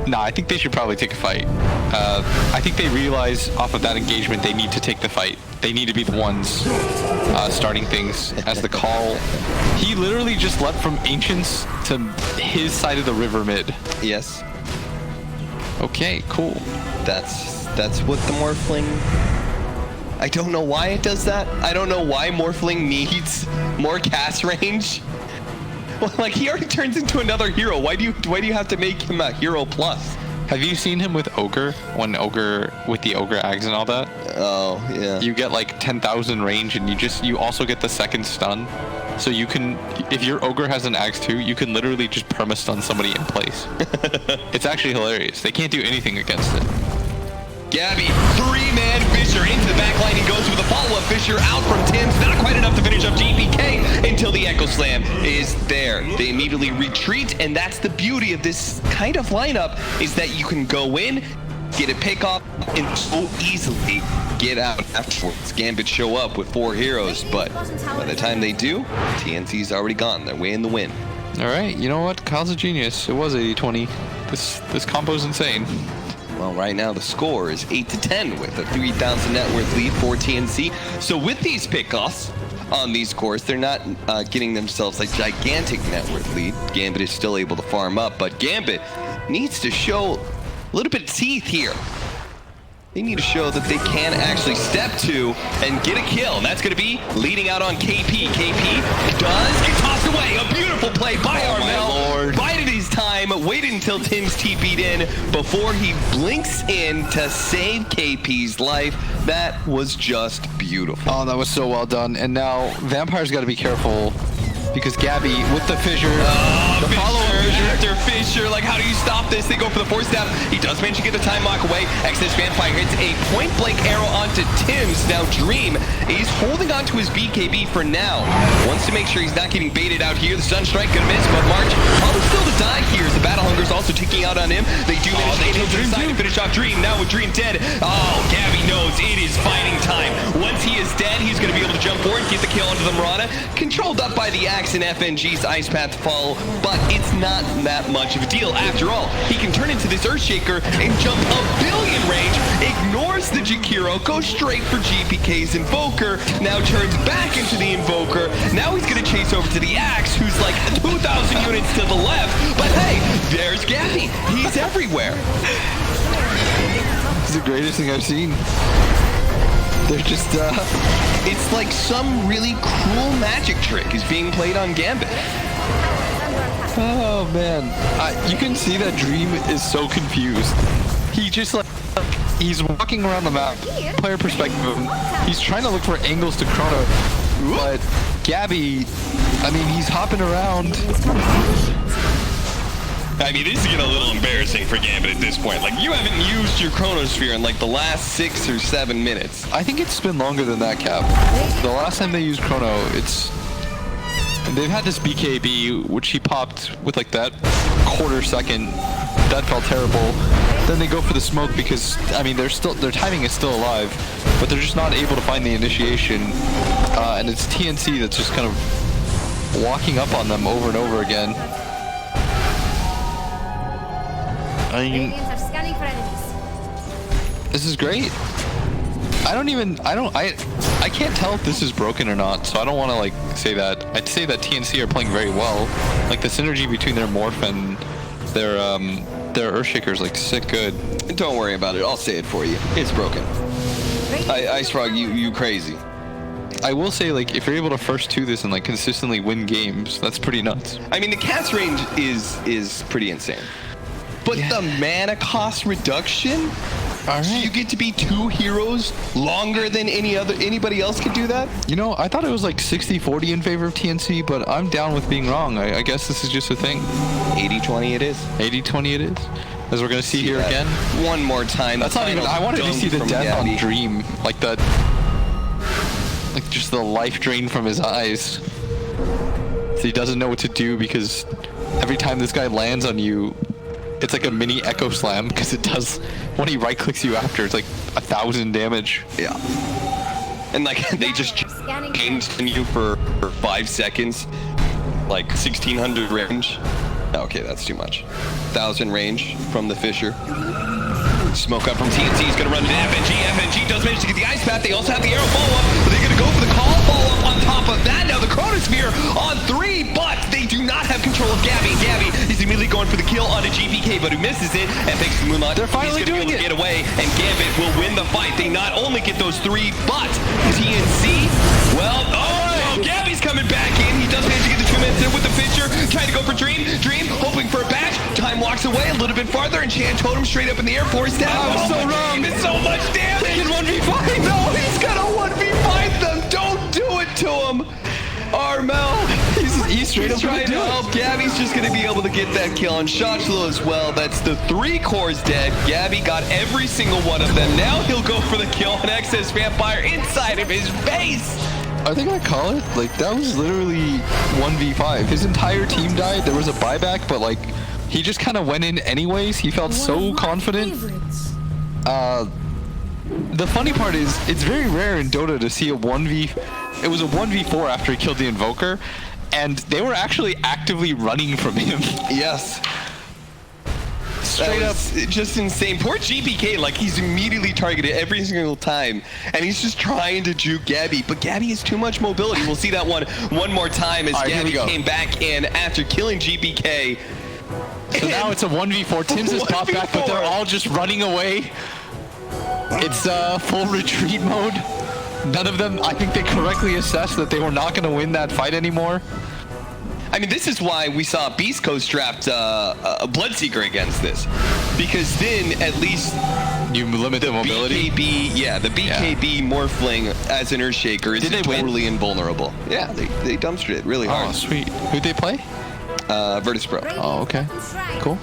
Nah, I think they should probably take a fight. I think they realize off of that engagement they need to take the fight. They need to be the ones starting things as the call. He literally just leapt from Ancients to his side of the river mid. Yes. Okay, cool. That's what the Morphling... I don't know why it does that. I don't know why Morphling needs more cast range. Well, like, he already turns into another hero. Why do you have to make him a hero plus? Have you seen him with Ogre? When Ogre, with the Ogre Ags and all that? Oh, yeah. You get like 10,000 range, and you also get the second stun. So you can, if your Ogre has an Ags too, you can literally just perma-stun somebody in place. It's actually hilarious. They can't do anything against it. Gabby, three-man Fisher into the backline. He goes with a follow-up. Fisher out from Tim's. Not quite enough to finish up GPK until the Echo Slam is there. They immediately retreat, and that's the beauty of this kind of lineup, is that you can go in, get a pick off, and so easily get out afterwards. Gambit show up with 4 heroes, but by the time they do, TNC's already gone. They're way in the win. All right, you know what? Kyle's a genius. It was 80-20. This combo's insane. Well, right now the score is 8-10 with a 3,000 net worth lead for TNC. So with these pickoffs on these cores, they're not getting themselves a gigantic net worth lead. Gambit is still able to farm up, but Gambit needs to show a little bit of teeth here. They need to show that they can actually step to and get a kill. And that's going to be leading out on KP. KP does get tossed away. A beautiful play by Armel. Bided his time, waited until Tim's TP'd in before he blinks in to save KP's life. That was just beautiful. Oh, that was so well done. And now Vampire's got to be careful because Gabby with the fissure, the follow-up after fissure, like how do you stop this? They go for the force stab. He does manage to get the time lock away. Exodus Vampire hits a point-blank arrow onto Tim's. Now Dream, he's holding on to his BKB for now. Wants to make sure he's not getting baited out here. The Sunstrike gonna miss, but March probably still to die here as the Battle Hunger is also ticking out on him. They do manage to get to the side to finish off Dream. Now with Dream dead, oh, Gabby knows it is fighting time. Once he is dead, he's gonna be able to jump forward, get the kill onto the Mirana. Controlled up by the Axe and FNG's Ice Path to follow, but it's not that much of a deal. After all, he can turn into this Earthshaker and jump a billion range, ignores the Jakiro, goes straight for GPK's Invoker, now turns back into the Invoker. Now he's gonna chase over to the Axe, who's like 2,000 units to the left, but hey, there's Gabby. He's everywhere. It's the greatest thing I've seen. They're just, it's like some really cruel magic trick is being played on Gambit. oh man. You can see that Dream is so confused. He just like, he's walking around the map, player perspective of him. He's trying to look for angles to Chrono, but Gabby, I mean, he's hopping around. I mean, this is getting a little embarrassing for Gambit at this point. Like, you haven't used your Chronosphere in like the last 6 or 7 minutes. I think it's been longer than that, Cap. The last time they used Chrono, they've had this BKB, which he popped with like that quarter second. That felt terrible. Then they go for the smoke because, I mean, their timing is still alive, but they're just not able to find the initiation. And it's TNC that's just kind of walking up on them over and over again. I mean, Radiants are scanning for enemies. this is great. I can't tell if this is broken or not, so I don't want to like say that. I'd say that TNC are playing very well. Like the synergy between their Morph and their Earthshaker is like sick good. Don't worry about it. I'll say it for you. It's broken. Ice Frog, you crazy. I will say, like, if you're able to first 2 this and like consistently win games, that's pretty nuts. I mean, the cast range is pretty insane. But the mana cost reduction? All right. So you get to be 2 heroes longer than anybody else could do that? You know, I thought it was like 60-40 in favor of TNC, but I'm down with being wrong. I guess this is just a thing. 80-20 it is. 80-20 it is. As we're gonna see here that again. One more time. That's not even. I wanted to see the death on Dream, like just the life drain from his eyes. So he doesn't know what to do because every time this guy lands on you, it's like a mini Echo Slam because it does, when he right clicks you after, it's like 1,000 damage. Yeah. And like they just changed you for 5 seconds, like 1,600 range. Okay, that's too much. 1,000 range from the Fissure. Smoke up from TNC. He's going to run into FNG. FNG does manage to get the Ice Path. They also have the arrow follow-up, but they're going to go for the call follow-up on top of that. Now the Chronosphere on 3, but they do not have control of Gabby. Gabby is immediately going for the kill onto GPK, but who misses it. And thanks to Moonlight, they're finally he's going to be able doing to get away, and Gambit will win the fight. They not only get those 3, but TNC, well, oh, Gabby's coming back in. He does manage to get the 2 minutes in with the Fissure. Trying to go for Dream. Dream hoping for a bash. Time walks away a little bit farther, and Chan Totem straight up in the Air Force down. I'm so wrong. It's so much damage. They can 1v5. No, he's gonna 1v5 them. Don't do it to him. Armel, he's straight up trying to help. Gabby's just gonna be able to get that kill on Shotchlo as well. That's the 3 cores dead. Gabby got every single one of them. Now he'll go for the kill on Excess Vampire inside of his face. Are they gonna call it? Like, that was literally 1v5. His entire team died. There was a buyback, but like, he just kind of went in anyways. He felt so confident. The funny part is, it's very rare in Dota to see a 1v... It was a 1v4 after he killed the Invoker, and they were actually actively running from him. Yes. Straight up. Just insane. Poor GPK, like he's immediately targeted every single time, and he's just trying to juke Gabby, but Gabby has too much mobility. We'll see that one more time as Gabby came back in after killing GPK. So now it's a 1v4. Tim's has popped back, but they're all just running away. It's full retreat mode. None of them, I think they correctly assessed that they were not going to win that fight anymore. I mean, this is why we saw Beast Coast draft a Bloodseeker against this. Because then, at least, You limit the mobility? BKB, yeah, the BKB Morphling as an Earthshaker is totally invulnerable. Yeah, they dumpstered it really hard. Oh, sweet. Who'd they play? Virtus Pro. Oh, okay. Cool.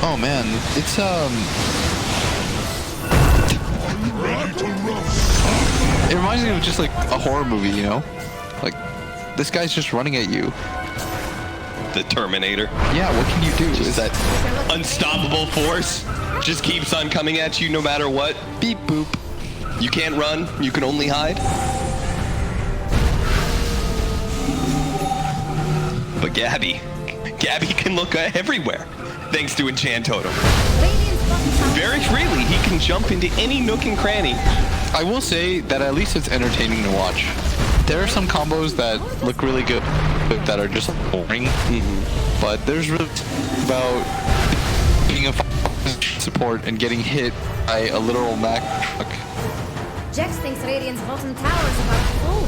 Oh, man. It's, It reminds me of just like a horror movie, you know? Like, this guy's just running at you. The Terminator. Yeah, what can you do? Is that unstoppable force? Just keeps on coming at you no matter what. Beep boop. You can't run, you can only hide. But Gabby can look everywhere thanks to Enchant Totem. Very freely, he can jump into any nook and cranny. I will say that at least it's entertaining to watch. There are some combos that look really good, but that are just boring. But there's really about being a support and getting hit by a literal Mac truck. Jex thinks Radiant's bottom tower is about full.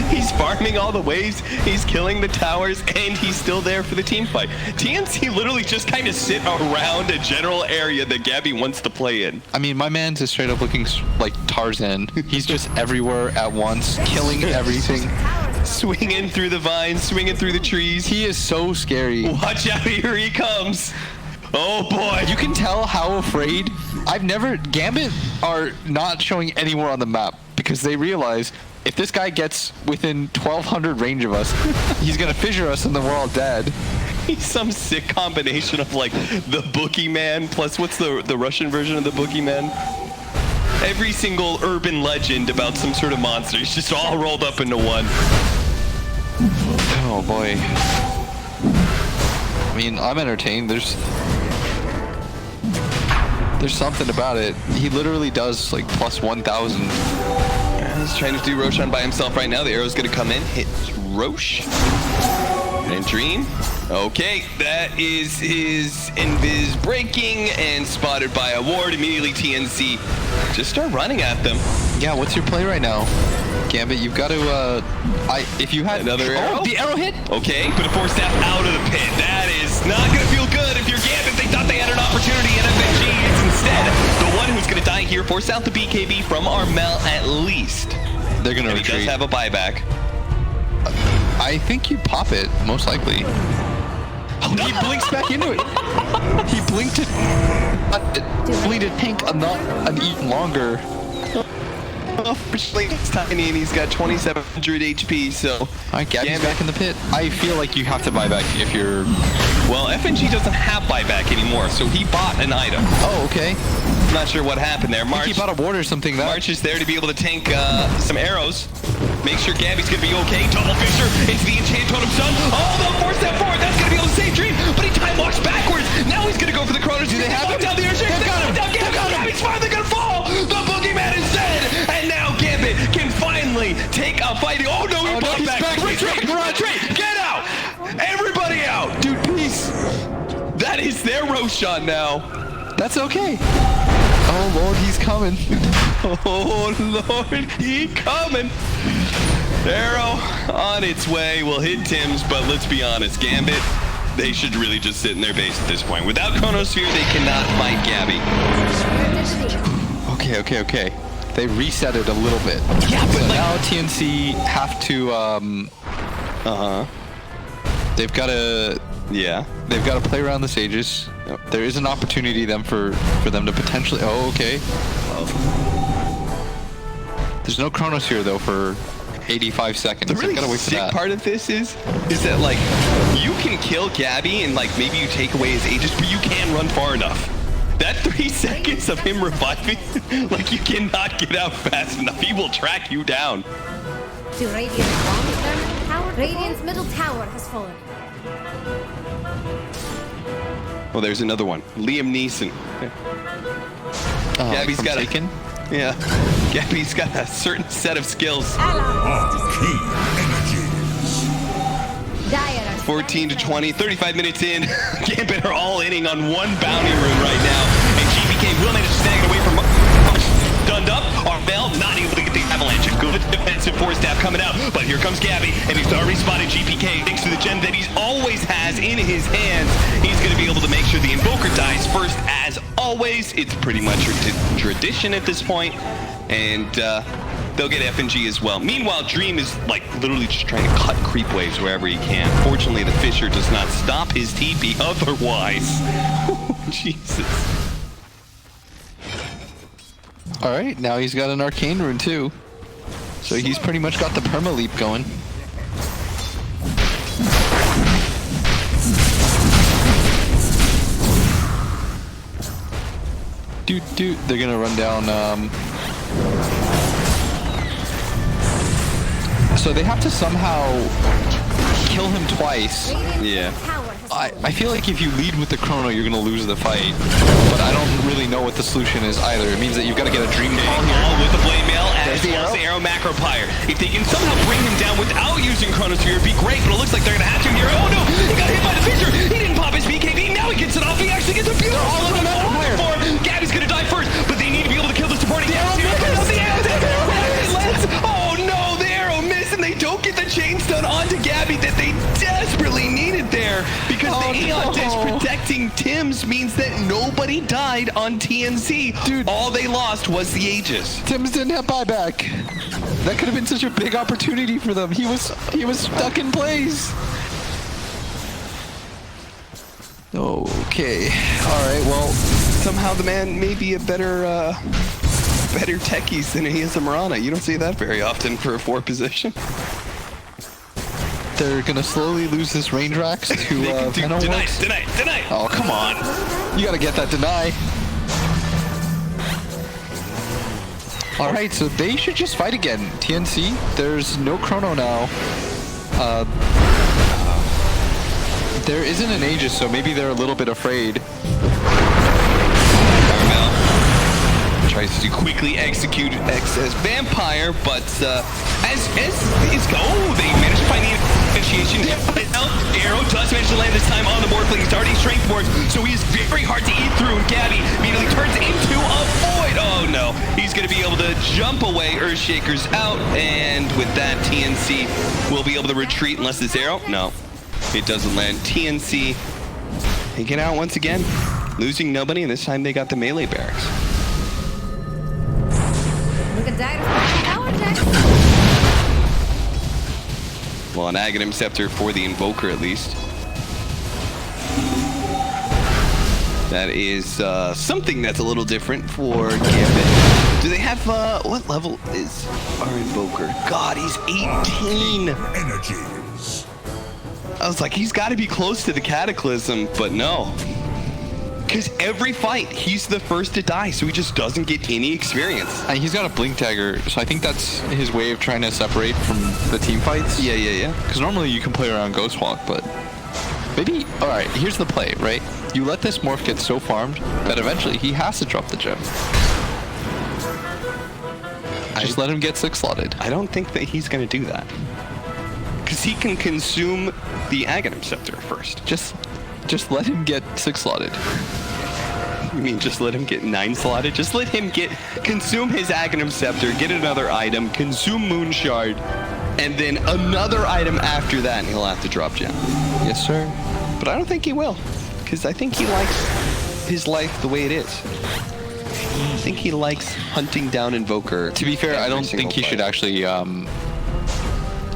He's farming all the waves, he's killing the towers, and he's still there for the team fight. TNC literally just kind of sit around a general area that Gabby wants to play in. I mean, my man's is straight up looking like Tarzan. He's just everywhere at once, killing everything. Swinging through the vines, swinging through the trees. He is so scary. Watch out, here he comes. Oh boy. You can tell how afraid. Gambit are not showing anywhere on the map because they realize if this guy gets within 1200 range of us, he's gonna fissure us and then we're all dead. He's some sick combination of like the Boogeyman plus what's the Russian version of the Boogeyman? Every single urban legend about some sort of monster. He's just all rolled up into one. Oh boy. I mean, I'm entertained. There's something about it. He literally does like plus 1,000. He's trying to do Roshan by himself right now. The arrow's gonna come in, hit Rosh. And Dream. Okay, that is his invis breaking and spotted by a ward. Immediately TNC just start running at them. Yeah, what's your play right now? Gambit, you've got to, if you had another arrow. Oh, the arrow hit? Okay, but a force staff out of the pit. That is not gonna feel good if you're Gambit. They thought they had an opportunity, and FNG is instead the one who's gonna die here. Force out the BKB from Armel at least. They're gonna and retreat. He does have a buyback. I think you pop it, most likely. Oh, he blinks back into it. He blinked it. Blinked a tank an even longer. Unfortunately, it's tiny and he's got 2,700 HP, so... Alright, Gabby's back in the pit. I feel like you have to buy back if you're... Well, FNG doesn't have buyback anymore, so he bought an item. Oh, okay. Not sure what happened there. March, he bought a ward or something. March is there to be able to tank some arrows. Make sure Gabby's gonna be okay. Double Fisher into the Enchanted Totem Sun. Oh, they'll force that forward. That's gonna be able to save Dream, but he time walks backwards. Now he's gonna go for the Chronos. Do they have him? Down the Earthshake. They got him. Gabby's finally gonna fall. The Boogeyman is dead. And now Gambit can finally take a fight. Oh no, he bought back. Retreat. Get out. Everybody out. Dude, peace. That is their Roshan now. That's okay. Oh Lord, he's coming. Oh Lord, he coming. Arrow on its way will hit Tim's, but let's be honest, Gambit, they should really just sit in their base at this point. Without Chronosphere, they cannot fight Gabby. Okay. They reset it a little bit. Yeah, but so like, now TNC have to they've got to play around the sages. There is an opportunity for them to potentially. Oh, okay. There's no Chronos here though for 85 seconds. The really sick part of this is that like you can kill Gabby and like maybe you take away his Aegis, but you can't run far enough. That 3 seconds of him reviving, like you cannot get out fast enough. He will track you down. To Radiant's long-term tower, Radiant's middle tower has fallen. Well, there's another one. Liam Neeson. Gabby's got Taken? Yeah. Gabby's got a certain set of skills. 14 to 20, 35 minutes in. Gambit are all inning on one bounty rune right now. And GBK will manage to snag it away from Dunned up. Armel not able to get the avalanche. A good defensive force staff coming out, but here comes Gabby, and he's already spotted GPK thanks to the gem that he always has in his hands. He's going to be able to make sure the Invoker dies first, as always. It's pretty much tradition at this point, and they'll get FNG as well. Meanwhile, Dream is like literally just trying to cut creep waves wherever he can. Fortunately, the Fisher does not stop his TP otherwise. Jesus. All right, now he's got an Arcane Rune too. So he's pretty much got the Perma Leap going. Dude, they're gonna run down. So they have to somehow kill him twice. Yeah. I feel like if you lead with the Chrono, you're gonna lose the fight. But I don't really know what the solution is either. It means that you've got to get a Dream Call here. All with the Blade Mail as well as the Arrow Macro Pyre. If they can somehow bring him down without using Chronosphere, it'd be great, but it looks like they're gonna have to here. Oh no! He got hit by the Fisher! He didn't pop his BKB, now he gets it off. He actually gets a beautiful form. Gabby's gonna die first, but they need to be able to kill the supporting Arrow. Oh no! The Arrow missed, and they don't get the chain stun onto Gabby that they desperately needed there, because the Aeon Disc protecting Tim's means that nobody died on TNC. Dude, all they lost was the Aegis. Tim's didn't have buyback. That could have been such a big opportunity for them. He was stuck in place. Okay. All right. Well, somehow the man may be a better techies than he is a Mirana. You don't see that very often for a 4 position. They're gonna slowly lose this range racks to deny. Oh, come on. You gotta get that deny. All right, so they should just fight again. TNC, there's no Chrono now. There isn't an Aegis, so maybe they're a little bit afraid. Tries to quickly execute excess Vampire, but as they managed to find the initiation. Arrow does manage to land this time on the Morphling. He's already strength board, so he is very hard to eat through, and Gabby immediately turns into a void. Oh no, he's going to be able to jump away. Earthshaker's out, and with that, TNC will be able to retreat unless this Arrow. No, it doesn't land. TNC, they get out once again, losing nobody, and this time they got the melee barracks. Look at that tower deck. Well, an Aghanim Scepter for the Invoker, at least. That is something that's a little different for Gambit. Do they have, what level is our Invoker? God, he's 18! Energies. I was like, he's got to be close to the Cataclysm, but no. Because every fight, he's the first to die, so he just doesn't get any experience. And he's got a Blink Dagger, so I think that's his way of trying to separate from the team fights. Yeah. Because normally you can play around Ghost Walk, but maybe, all right, here's the play, right? You let this Morph get so farmed that eventually he has to drop the gem. Just let him get 6-slotted. I don't think that he's going to do that. Because he can consume the Aghanim Scepter first. Just let him get 6-slotted. You mean just let him get 9-slotted? Just let him consume his Aghanim Scepter, get another item, consume Moon Shard, and then another item after that, and he'll have to drop gem. Yes, sir. But I don't think he will, because I think he likes his life the way it is. I think he likes hunting down Invoker. To be fair, I don't think he should actually,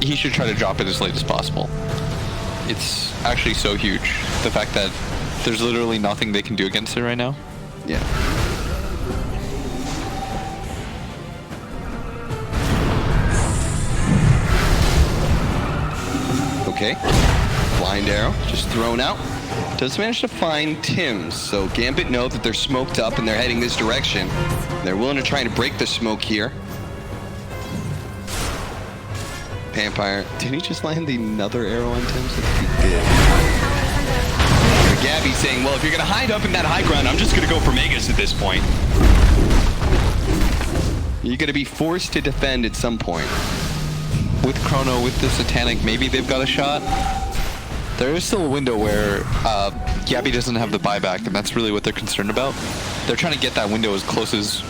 he should try to drop it as late as possible. It's actually so huge, the fact that there's literally nothing they can do against it right now. Yeah. Okay. Blind Arrow just thrown out. Does manage to find Tim's, so Gambit know that they're smoked up and they're heading this direction. They're willing to try to break the smoke here. Vampire. Did he just land another arrow on Tim's? He did. Gabby saying, well, if you're going to hide up in that high ground, I'm just going to go for Megas at this point. You're going to be forced to defend at some point. With Chrono, with the Satanic, maybe they've got a shot. There is still a window where Gabby doesn't have the buyback, and that's really what they're concerned about. They're trying to get that window as close as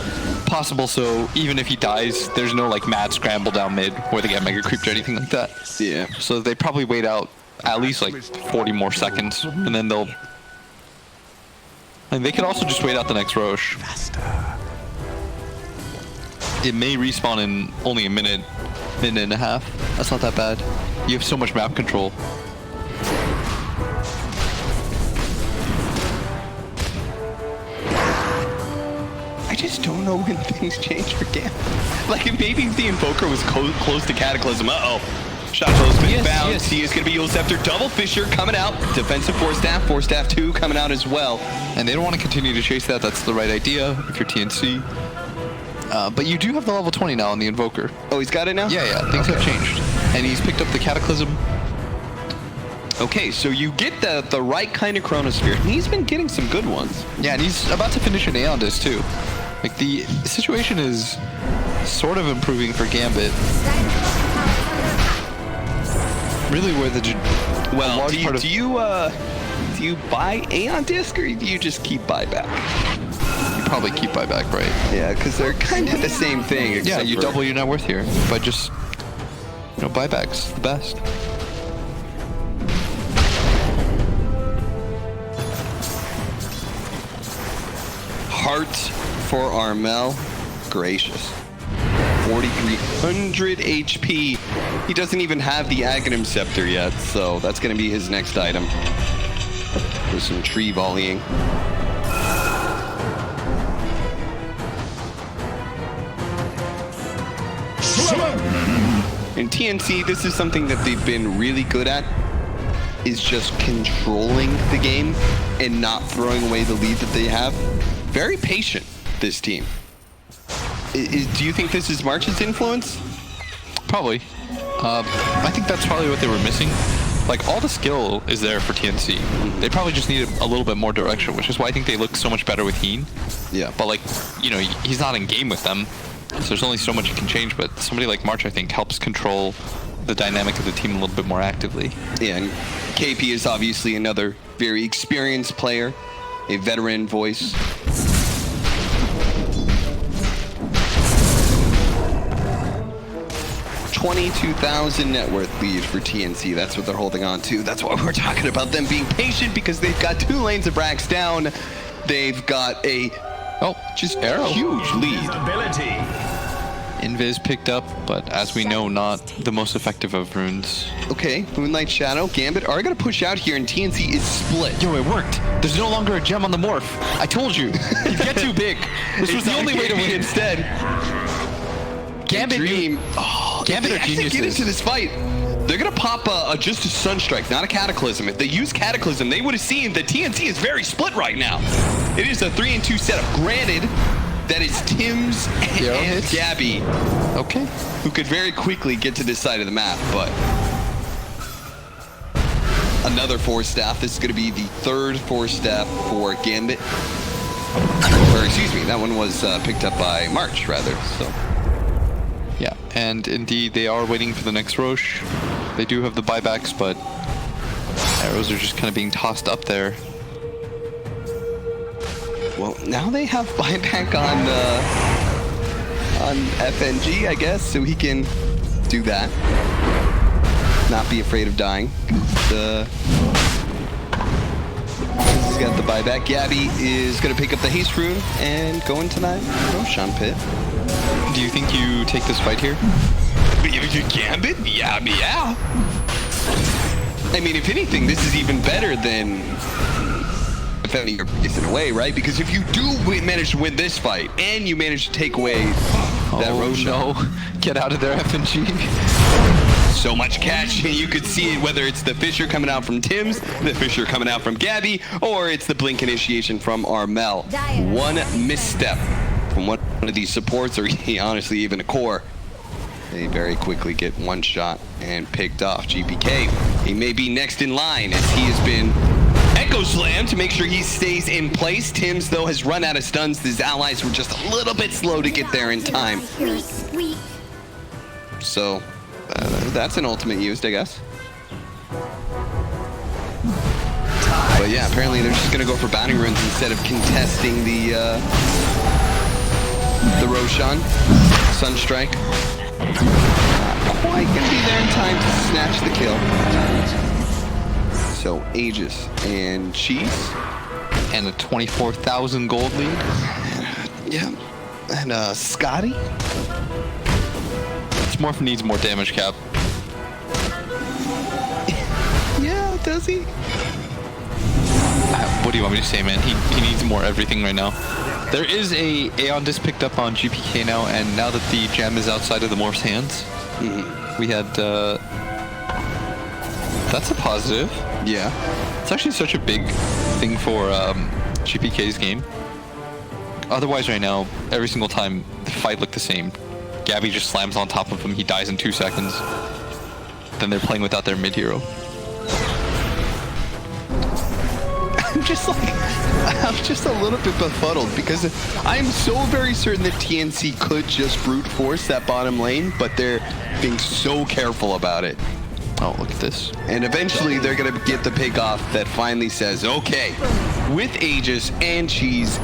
possible, so even if he dies, there's no like mad scramble down mid where they get mega creeped or anything like that. Yeah. So they probably wait out at least like 40 more seconds, and then they'll. And they could also just wait out the next Roche. It may respawn in only a minute and a half. That's not that bad. You have so much map control. I just don't know when things change for Gambit. Like, if maybe the Invoker was close to Cataclysm. Uh-oh. Shotgo's been found. He is going to be Eul Scepter. Double Fissure coming out. Defensive Force Staff 2 coming out as well. And they don't want to continue to chase that. That's the right idea if you're TNC. But you do have the level 20 now on the Invoker. Oh, he's got it now? Yeah. Things have changed. And he's picked up the Cataclysm. Okay, so you get the right kind of Chronosphere. And he's been getting some good ones. Yeah, and he's about to finish an Aeon Disc too. Like, the situation is sort of improving for Gambit. Really, where the well, do you buy Aeon Disc, or do you just keep buyback? You probably keep buyback, right? Yeah, because they're kind of the same thing. Yeah, you double your net worth here by just, buybacks. The best. Heart for Armel, gracious. 4,300 HP. He doesn't even have the Aghanim Scepter yet, so that's going to be his next item. For some tree volleying. In TNC, this is something that they've been really good at, is just controlling the game and not throwing away the lead that they have. Very patient, this team. Do you think this is March's influence? Probably. I think that's probably what they were missing. Like, all the skill is there for TNC. They probably just needed a little bit more direction, which is why I think they look so much better with Heen. Yeah. But, like, he's not in game with them, so there's only so much you can change, but somebody like March, I think, helps control the dynamic of the team a little bit more actively. Yeah, and KP is obviously another very experienced player, a veteran voice. $22,000 net worth lead for TNC. That's what they're holding on to. That's why we're talking about them being patient, because they've got 2 lanes of Brax down. They've got a just Arrow. Huge lead. Invis picked up, but as we know, not the most effective of runes. Okay, Moonlight Shadow, Gambit are going to push out here, and TNC is split. Yo, it worked. There's no longer a gem on the morph. I told you. You get too big. This was the only way to win instead. Gambit Dream. Gambit are geniuses. Get into this fight. They're going to pop just a Sunstrike, not a Cataclysm. If they use Cataclysm, they would have seen that TNC is very split right now. It is a 3-2 setup. Granted, that is Tim's and Gabby. Okay. Who could very quickly get to this side of the map, but another 4-staff. This is going to be the 3rd 4-staff for Gambit. Or excuse me, that one was picked up by March, rather. So. Yeah, and indeed, they are waiting for the next Roche. They do have the buybacks, but arrows are just kind of being tossed up there. Well, now they have buyback on FNG, I guess, so he can do that. Not be afraid of dying. He's got the buyback. Gabby is going to pick up the haste rune and go into that Roshan pit. Do you think you take this fight here? Gambit? Yeah. I mean, if anything, this is even better than defending your base in a way, right? Because if you do manage to win this fight and you manage to take away that Roshan. No. Get out of there, FNG. So much catch, and you could see it, whether it's the Fissure coming out from Tim's, the Fissure coming out from Gabby, or it's the Blink Initiation from Armel. One misstep from one of these supports, or honestly even a core, they very quickly get one shot and picked off. GPK, he may be next in line, as he has been Echo Slam to make sure he stays in place. Tim's, though, has run out of stuns. His allies were just a little bit slow to get there in time. So that's an ultimate used, I guess. But yeah, apparently they're just gonna go for bounty runes instead of contesting the The Roshan. Sunstrike. Not quite gonna be there in time to snatch the kill. So Aegis and Cheese. And a 24,000 gold lead. Yeah. And Scotty. Smurf needs more damage cap. Yeah, does he? What do you want me to say, man? He needs more everything right now. There is a Aeon disc picked up on GPK now, and now that the gem is outside of the Morph's hands, we had... that's a positive. Yeah. It's actually such a big thing for GPK's game. Otherwise, right now, every single time the fight looked the same. Gabby just slams on top of him, he dies in 2 seconds. Then they're playing without their mid-hero. I'm just a little bit befuddled because I'm so very certain that TNC could just brute force that bottom lane, but they're being so careful about it. Oh, look at this. And eventually they're going to get the pick off that finally says, okay, with Aegis and Cheese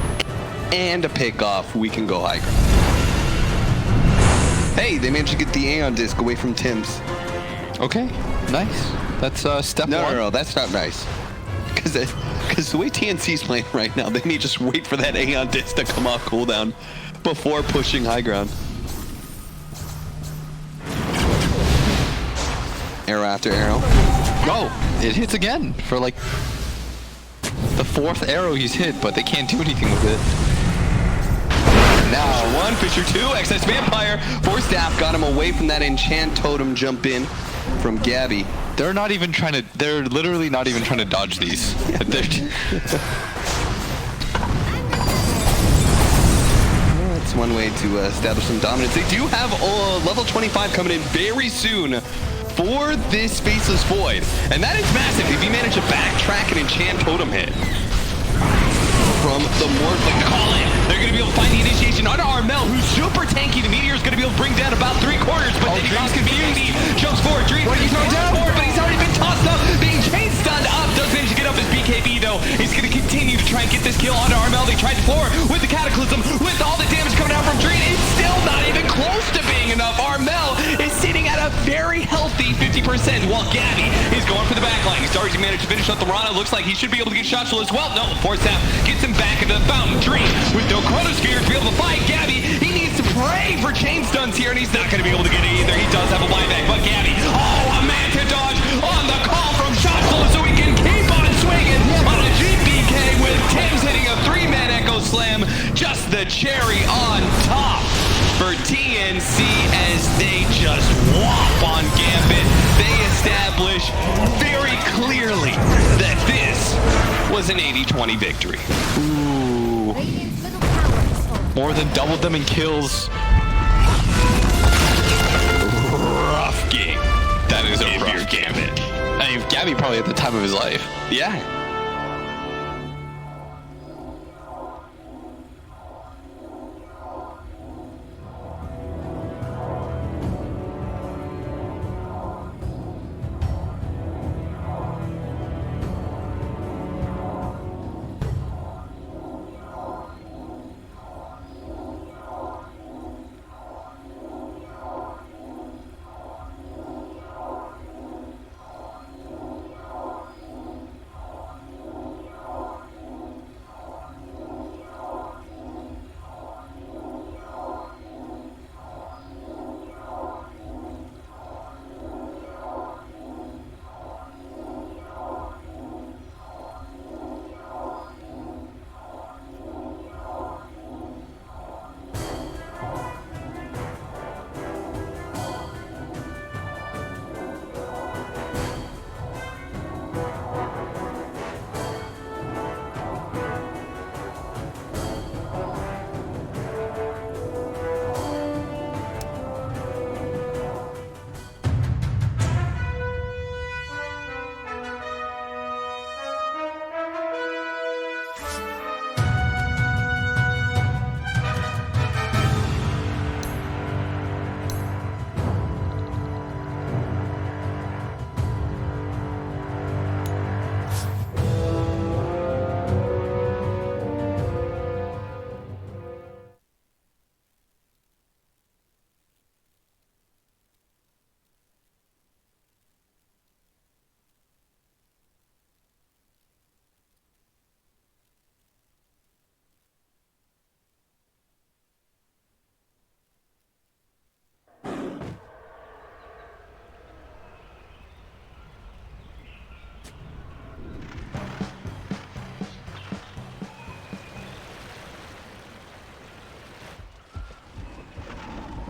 and a pick off, we can go high ground. Hey, they managed to get the Aeon disc away from Tim's. Okay, nice. That's step one. No, that's not nice. Because the way TNC's playing right now, they need to just wait for that Aeon disc to come off cooldown before pushing high ground. Arrow after arrow. Oh, it hits again for like the 4th arrow he's hit, but they can't do anything with it. Now, 1, Fisher 2, excess Vampire. 4 staff got him away from that enchant totem jump in from Gabby. They're literally not even trying to dodge these. That's one way to establish some dominance. They do have level 25 coming in very soon for this Faceless Void. And that is massive if you manage to backtrack an enchant totem hit. From the Morphling to call in. They're going to be able to find the initiation on Armel, who's super tanky. The Meteor's going to be able to bring down about 3/4, but then Dream's going to be easy. Jumps forward. Dream, he's going down forward, but he's already been tossed up. Being chain stunned up. Does manage to get up his BKB, though. He's going to continue to try and get this kill onto Armel. They tried before with the Cataclysm. With all the damage coming out from Dream, it's still not even close to being enough. Armel is sitting at a very healthy 50%, while Gabby is going for the backline. He's already managed to finish up the Rana. Looks like he should be able to get Shotshell as well. No, Force Tap gets him back into the fountain. Dream with no Chronosphere to be able to fight Gabby. He needs to pray for chain stuns here, and he's not going to be able to get it either. He does have a buyback, but Gabby, a Manta dodge on the call from Shotshell so he can keep on swinging on a GPK with Tim's hitting a 3-man Echo Slam. Just the cherry on top for TNC as they just whop on Gambit. They establish very clearly that this was an 80-20 victory. Ooh. More than doubled them in kills. Rough game. That is a rough Gambit. I mean, Gabby probably at the time of his life. Yeah.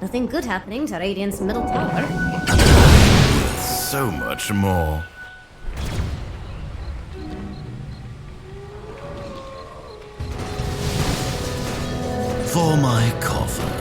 Nothing good happening to Radiant's middle tower. So much more. For my coffers.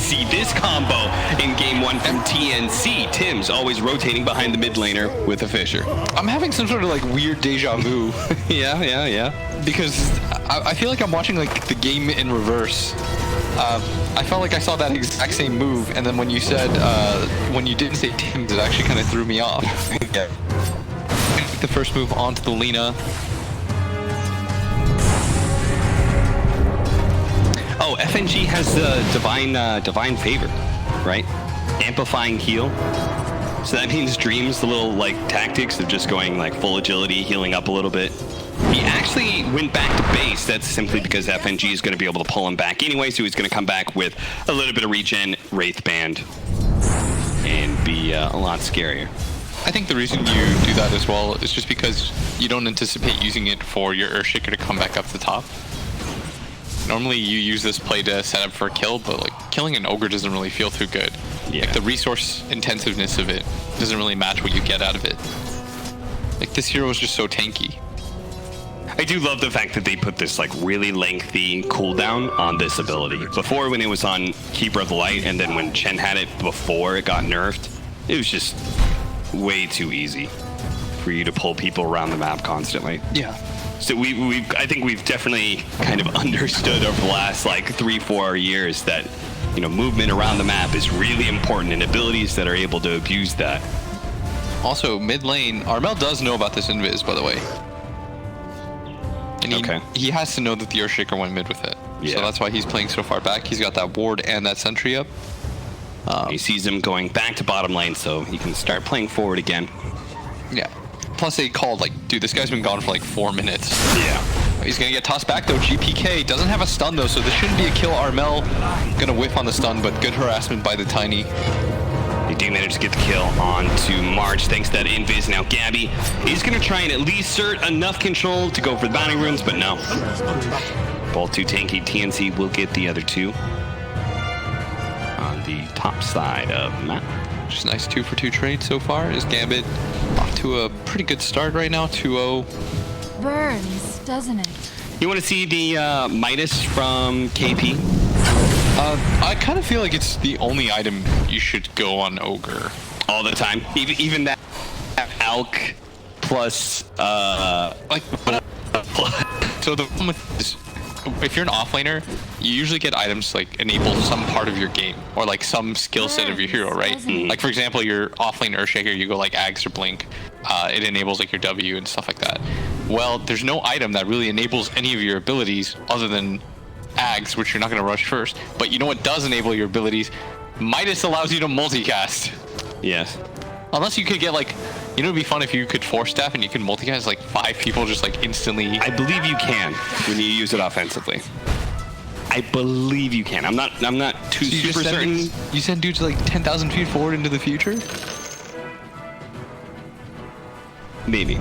see this combo in game 1 from TNC. Tim's always rotating behind the mid laner with a Fisher. I'm having some sort of like weird deja vu. Yeah. Because I feel like I'm watching like the game in reverse. I felt like I saw that exact same move, and then when you said, when you didn't say Tim's, it actually kind of threw me off. Yeah. The first move onto the Lina. Oh, FNG has the divine favor, right? Amplifying heal. So that means Dream's the little like tactics of just going like full agility, healing up a little bit. He actually went back to base. That's simply because FNG is going to be able to pull him back anyway, so he's going to come back with a little bit of regen, Wraith Band, and be a lot scarier. I think the reason you do that as well is just because you don't anticipate using it for your Earthshaker to come back up the top. Normally you use this play to set up for a kill, but like killing an ogre doesn't really feel too good. Yeah. Like the resource intensiveness of it doesn't really match what you get out of it. Like this hero is just so tanky. I do love the fact that they put this like really lengthy cooldown on this ability. Before, when it was on Keeper of the Light, and then when Chen had it before it got nerfed, it was just way too easy for you to pull people around the map constantly. Yeah. So I think we've definitely kind of understood over the last like 3-4 years that, you know, movement around the map is really important, and abilities that are able to abuse that. Also, mid lane, Armel does know about this invis, by the way. And he has to know that the Earthshaker went mid with it. Yeah. So that's why he's playing so far back. He's got that ward and that sentry up. He sees him going back to bottom lane, so he can start playing forward again. Yeah. Plus they called, like, dude, this guy's been gone for like 4 minutes. Yeah. He's gonna get tossed back though. GPK doesn't have a stun though, so this shouldn't be a kill. Armel gonna whiff on the stun, but good harassment by the Tiny. They do manage to get the kill onto March thanks to that invis. Now Gabby, he's going to try and at least assert enough control to go for the bounty runes, but no. Both too tanky. TNC will get the other two on the top side of the map. Just nice 2-for-2 trade so far. Is Gambit off to a pretty good start right now, 2-0. Burns, doesn't it? You want to see the Midas from KP? I kind of feel like it's the only item you should go on Ogre. All the time? Even that Alk plus, like, so the problem with this, if you're an offlaner, you usually get items like enable some part of your game, or like some skill set of your hero, right? Like, for example, your offlane Earthshaker, you go like Ags or Blink, it enables like your W and stuff like that. Well, there's no item that really enables any of your abilities other than Ags, which you're not going to rush first. But you know what does enable your abilities? Midas allows you to multicast. Yes. Unless you could get like, you know, it'd be fun if you could force staff and you can multicast like 5 people just like instantly. I believe you can when you use it offensively. I believe you can. I'm not too super certain. You send dudes like 10,000 feet forward into the future? Maybe.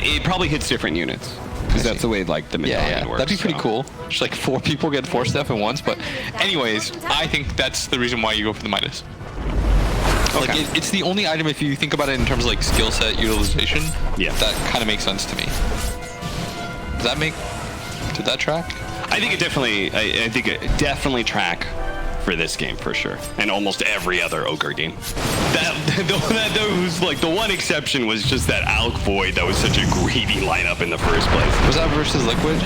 It probably hits different units. Because that's the way like the medallion works. That'd be pretty cool. Just like 4 people get force staff at once. But anyways, I think that's the reason why you go for the Midas. Okay. Like it's the only item, if you think about it in terms of like skill set utilization, yeah, that kind of makes sense to me. Did that track? I think it definitely, I think it definitely track for this game for sure, and almost every other Ogre game. That was like the one exception was just that Alk Void that was such a greedy lineup in the first place. Was that versus Liquid?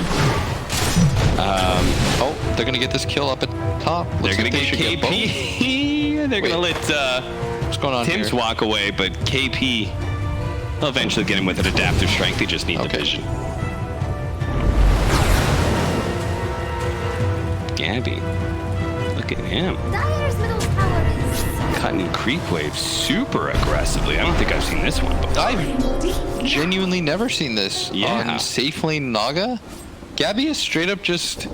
Oh, they're gonna get this kill up at top. They're gonna get KP. They're gonna let what's going on Tim's here? walk away, but KP will eventually get him with an adaptive strength. They just need the vision. Gabby, look at him. Dyer's middle tower is Cutting creep wave super aggressively. I don't think I've seen this one before. I've genuinely never seen this on Safe Lane Naga. Gabby is straight up just...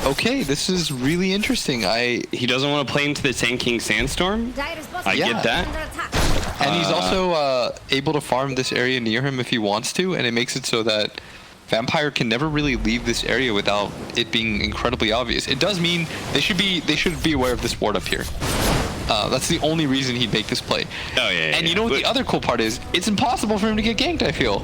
Okay, this is really interesting. He doesn't want to play into the Sand King Sandstorm. I get that. And he's also able to farm this area near him if he wants to, and it makes it so that Vampire can never really leave this area without it being incredibly obvious. It does mean they should be aware of this ward up here. That's the only reason he'd make this play. Oh yeah. And you know what the other cool part is? It's impossible for him to get ganked, I feel.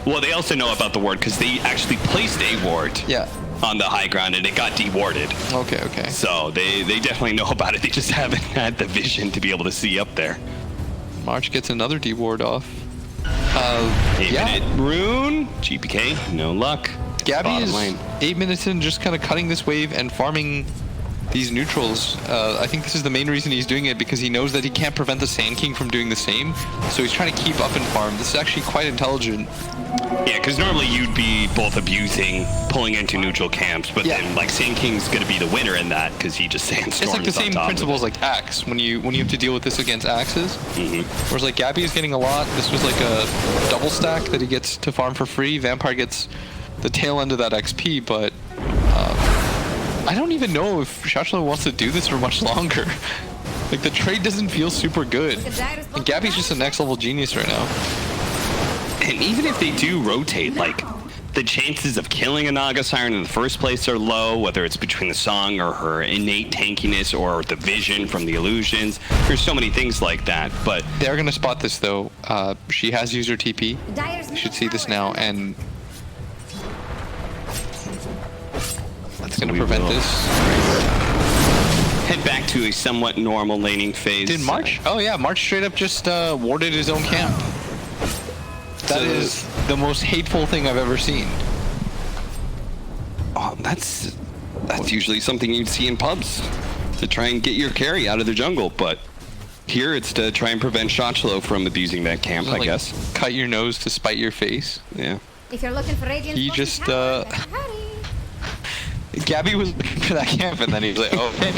Well, they also know about the ward because they actually placed a ward. Yeah. on the high ground, and it got dewarded. Okay. So they definitely know about it. They just haven't had the vision to be able to see up there. March gets another deward off. 8-minute rune. GPK, no luck. Gabby Bottom is lane. 8 minutes in, just kind of cutting this wave and farming these neutrals. I think this is the main reason he's doing it, because he knows that he can't prevent the Sand King from doing the same. So he's trying to keep up and farm. This is actually quite intelligent. Yeah, because normally you'd be both abusing, pulling into neutral camps, but then like Sand King's going to be the winner in that because he just sandstorms. It's like the same principles like Axe when you have to deal with this against Axes. Whereas like Gabby is getting a lot. This was like a double stack that he gets to farm for free. Vampire gets the tail end of that XP, but I don't even know if Shachlo wants to do this for much longer. Like the trade doesn't feel super good. And Gabby's just a next level genius right now. And even if they do rotate, like the chances of killing a Naga Siren in the first place are low, whether it's between the song or her innate tankiness or the vision from the illusions. There's so many things like that, but they're gonna spot this though. She has used her TP. You should see this now, and that's gonna prevent this. Head back to a somewhat normal laning phase. Did March? Oh yeah, March straight up just warded his own camp. That is the most hateful thing I've ever seen. Oh, that's usually something you'd see in pubs to try and get your carry out of the jungle, but here it's to try and prevent Shachlo from abusing that camp, I guess. Cut your nose to spite your face. Yeah. If you're looking for Radiant, he just Gabby was looking for that camp, and then he's like, okay.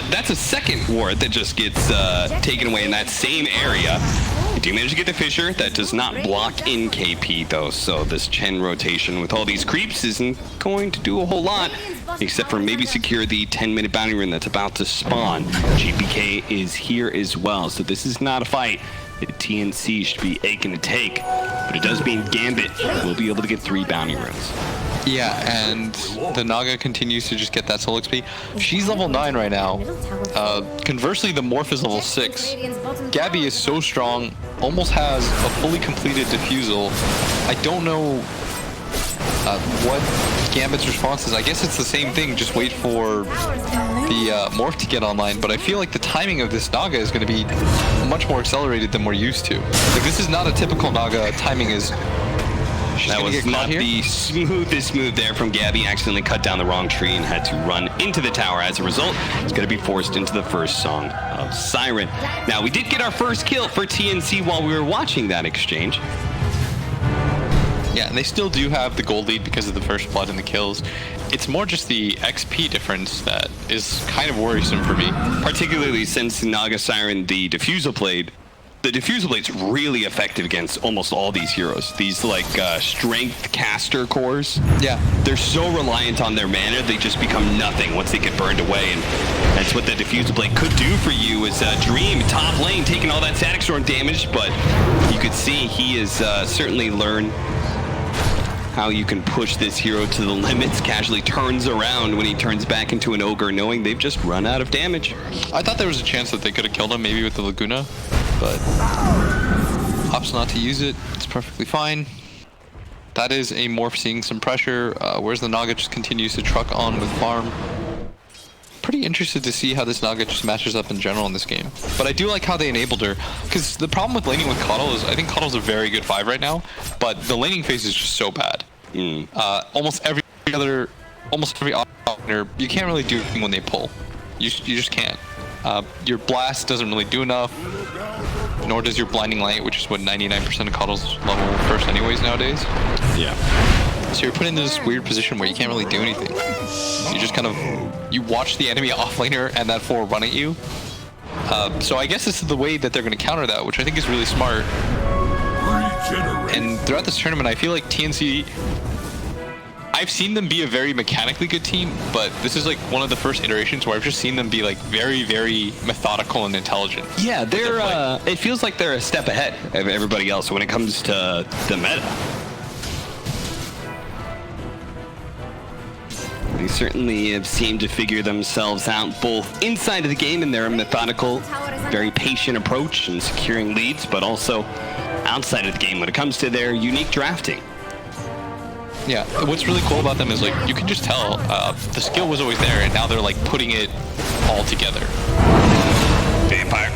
That's a second ward that just gets taken away in that same area. You do manage to get the Fissure. That does not block in KP, though, so this Chen rotation with all these creeps isn't going to do a whole lot, except for maybe secure the 10-minute bounty rune that's about to spawn. GPK is here as well, so this is not a fight that TNC should be aching to take, but it does mean Gambit will be able to get 3 bounty runes. Yeah, and the Naga continues to just get that soul XP. She's level 9 right now. Conversely, the Morph is level 6. Gabby is so strong, almost has a fully completed Diffusal. I don't know what Gambit's response is. I guess it's the same thing, just wait for the Morph to get online, but I feel like the timing of this Naga is going to be much more accelerated than we're used to. Like, this is not a typical Naga timing is... That was not the smoothest move there from Gabby. Accidentally cut down the wrong tree and had to run into the tower. As a result, it's going to be forced into the first song of Siren. Now, we did get our first kill for TNC while we were watching that exchange. Yeah, and they still do have the gold lead because of the first blood and the kills. It's more just the XP difference that is kind of worrisome for me. Particularly since Naga Siren, the Diffusal Blade, the Diffusal Blade's really effective against almost all these heroes. These like strength caster cores. Yeah. They're so reliant on their mana, they just become nothing once they get burned away. And that's what the Diffusal Blade could do for you is Dream, top lane, taking all that Static Storm damage. But you could see he has certainly learned how you can push this hero to the limits. Casually turns around when he turns back into an ogre, knowing they've just run out of damage. I thought there was a chance that they could have killed him, maybe with the Laguna, but opts not to use it. It's perfectly fine. That is a Morph seeing some pressure, whereas the Naga just continues to truck on with farm. Pretty interested to see how this Naga just matches up in general in this game. But I do like how they enabled her, because the problem with laning with Coddle is I think Coddle's a very good 5 right now, but the laning phase is just so bad. Almost every offlaner, you can't really do anything when they pull. You just can't. Your blast doesn't really do enough, nor does your blinding light, which is what 99% of Coddle's level first anyways nowadays. Yeah. So you're put into this weird position where you can't really do anything. You just kind of, you watch the enemy offlaner and that 4 run at you. So I guess this is the way that they're going to counter that, which I think is really smart. And throughout this tournament, I feel like TNC, I've seen them be a very mechanically good team, but this is like one of the first iterations where I've just seen them be like very, very methodical and intelligent. Yeah, they're, it feels like they're a step ahead of everybody else when it comes to the meta. They certainly have seemed to figure themselves out both inside of the game in their methodical, very patient approach in securing leads, but also outside of the game when it comes to their unique drafting. Yeah, what's really cool about them is like you can just tell the skill was always there, and now they're like putting it all together. Vampire.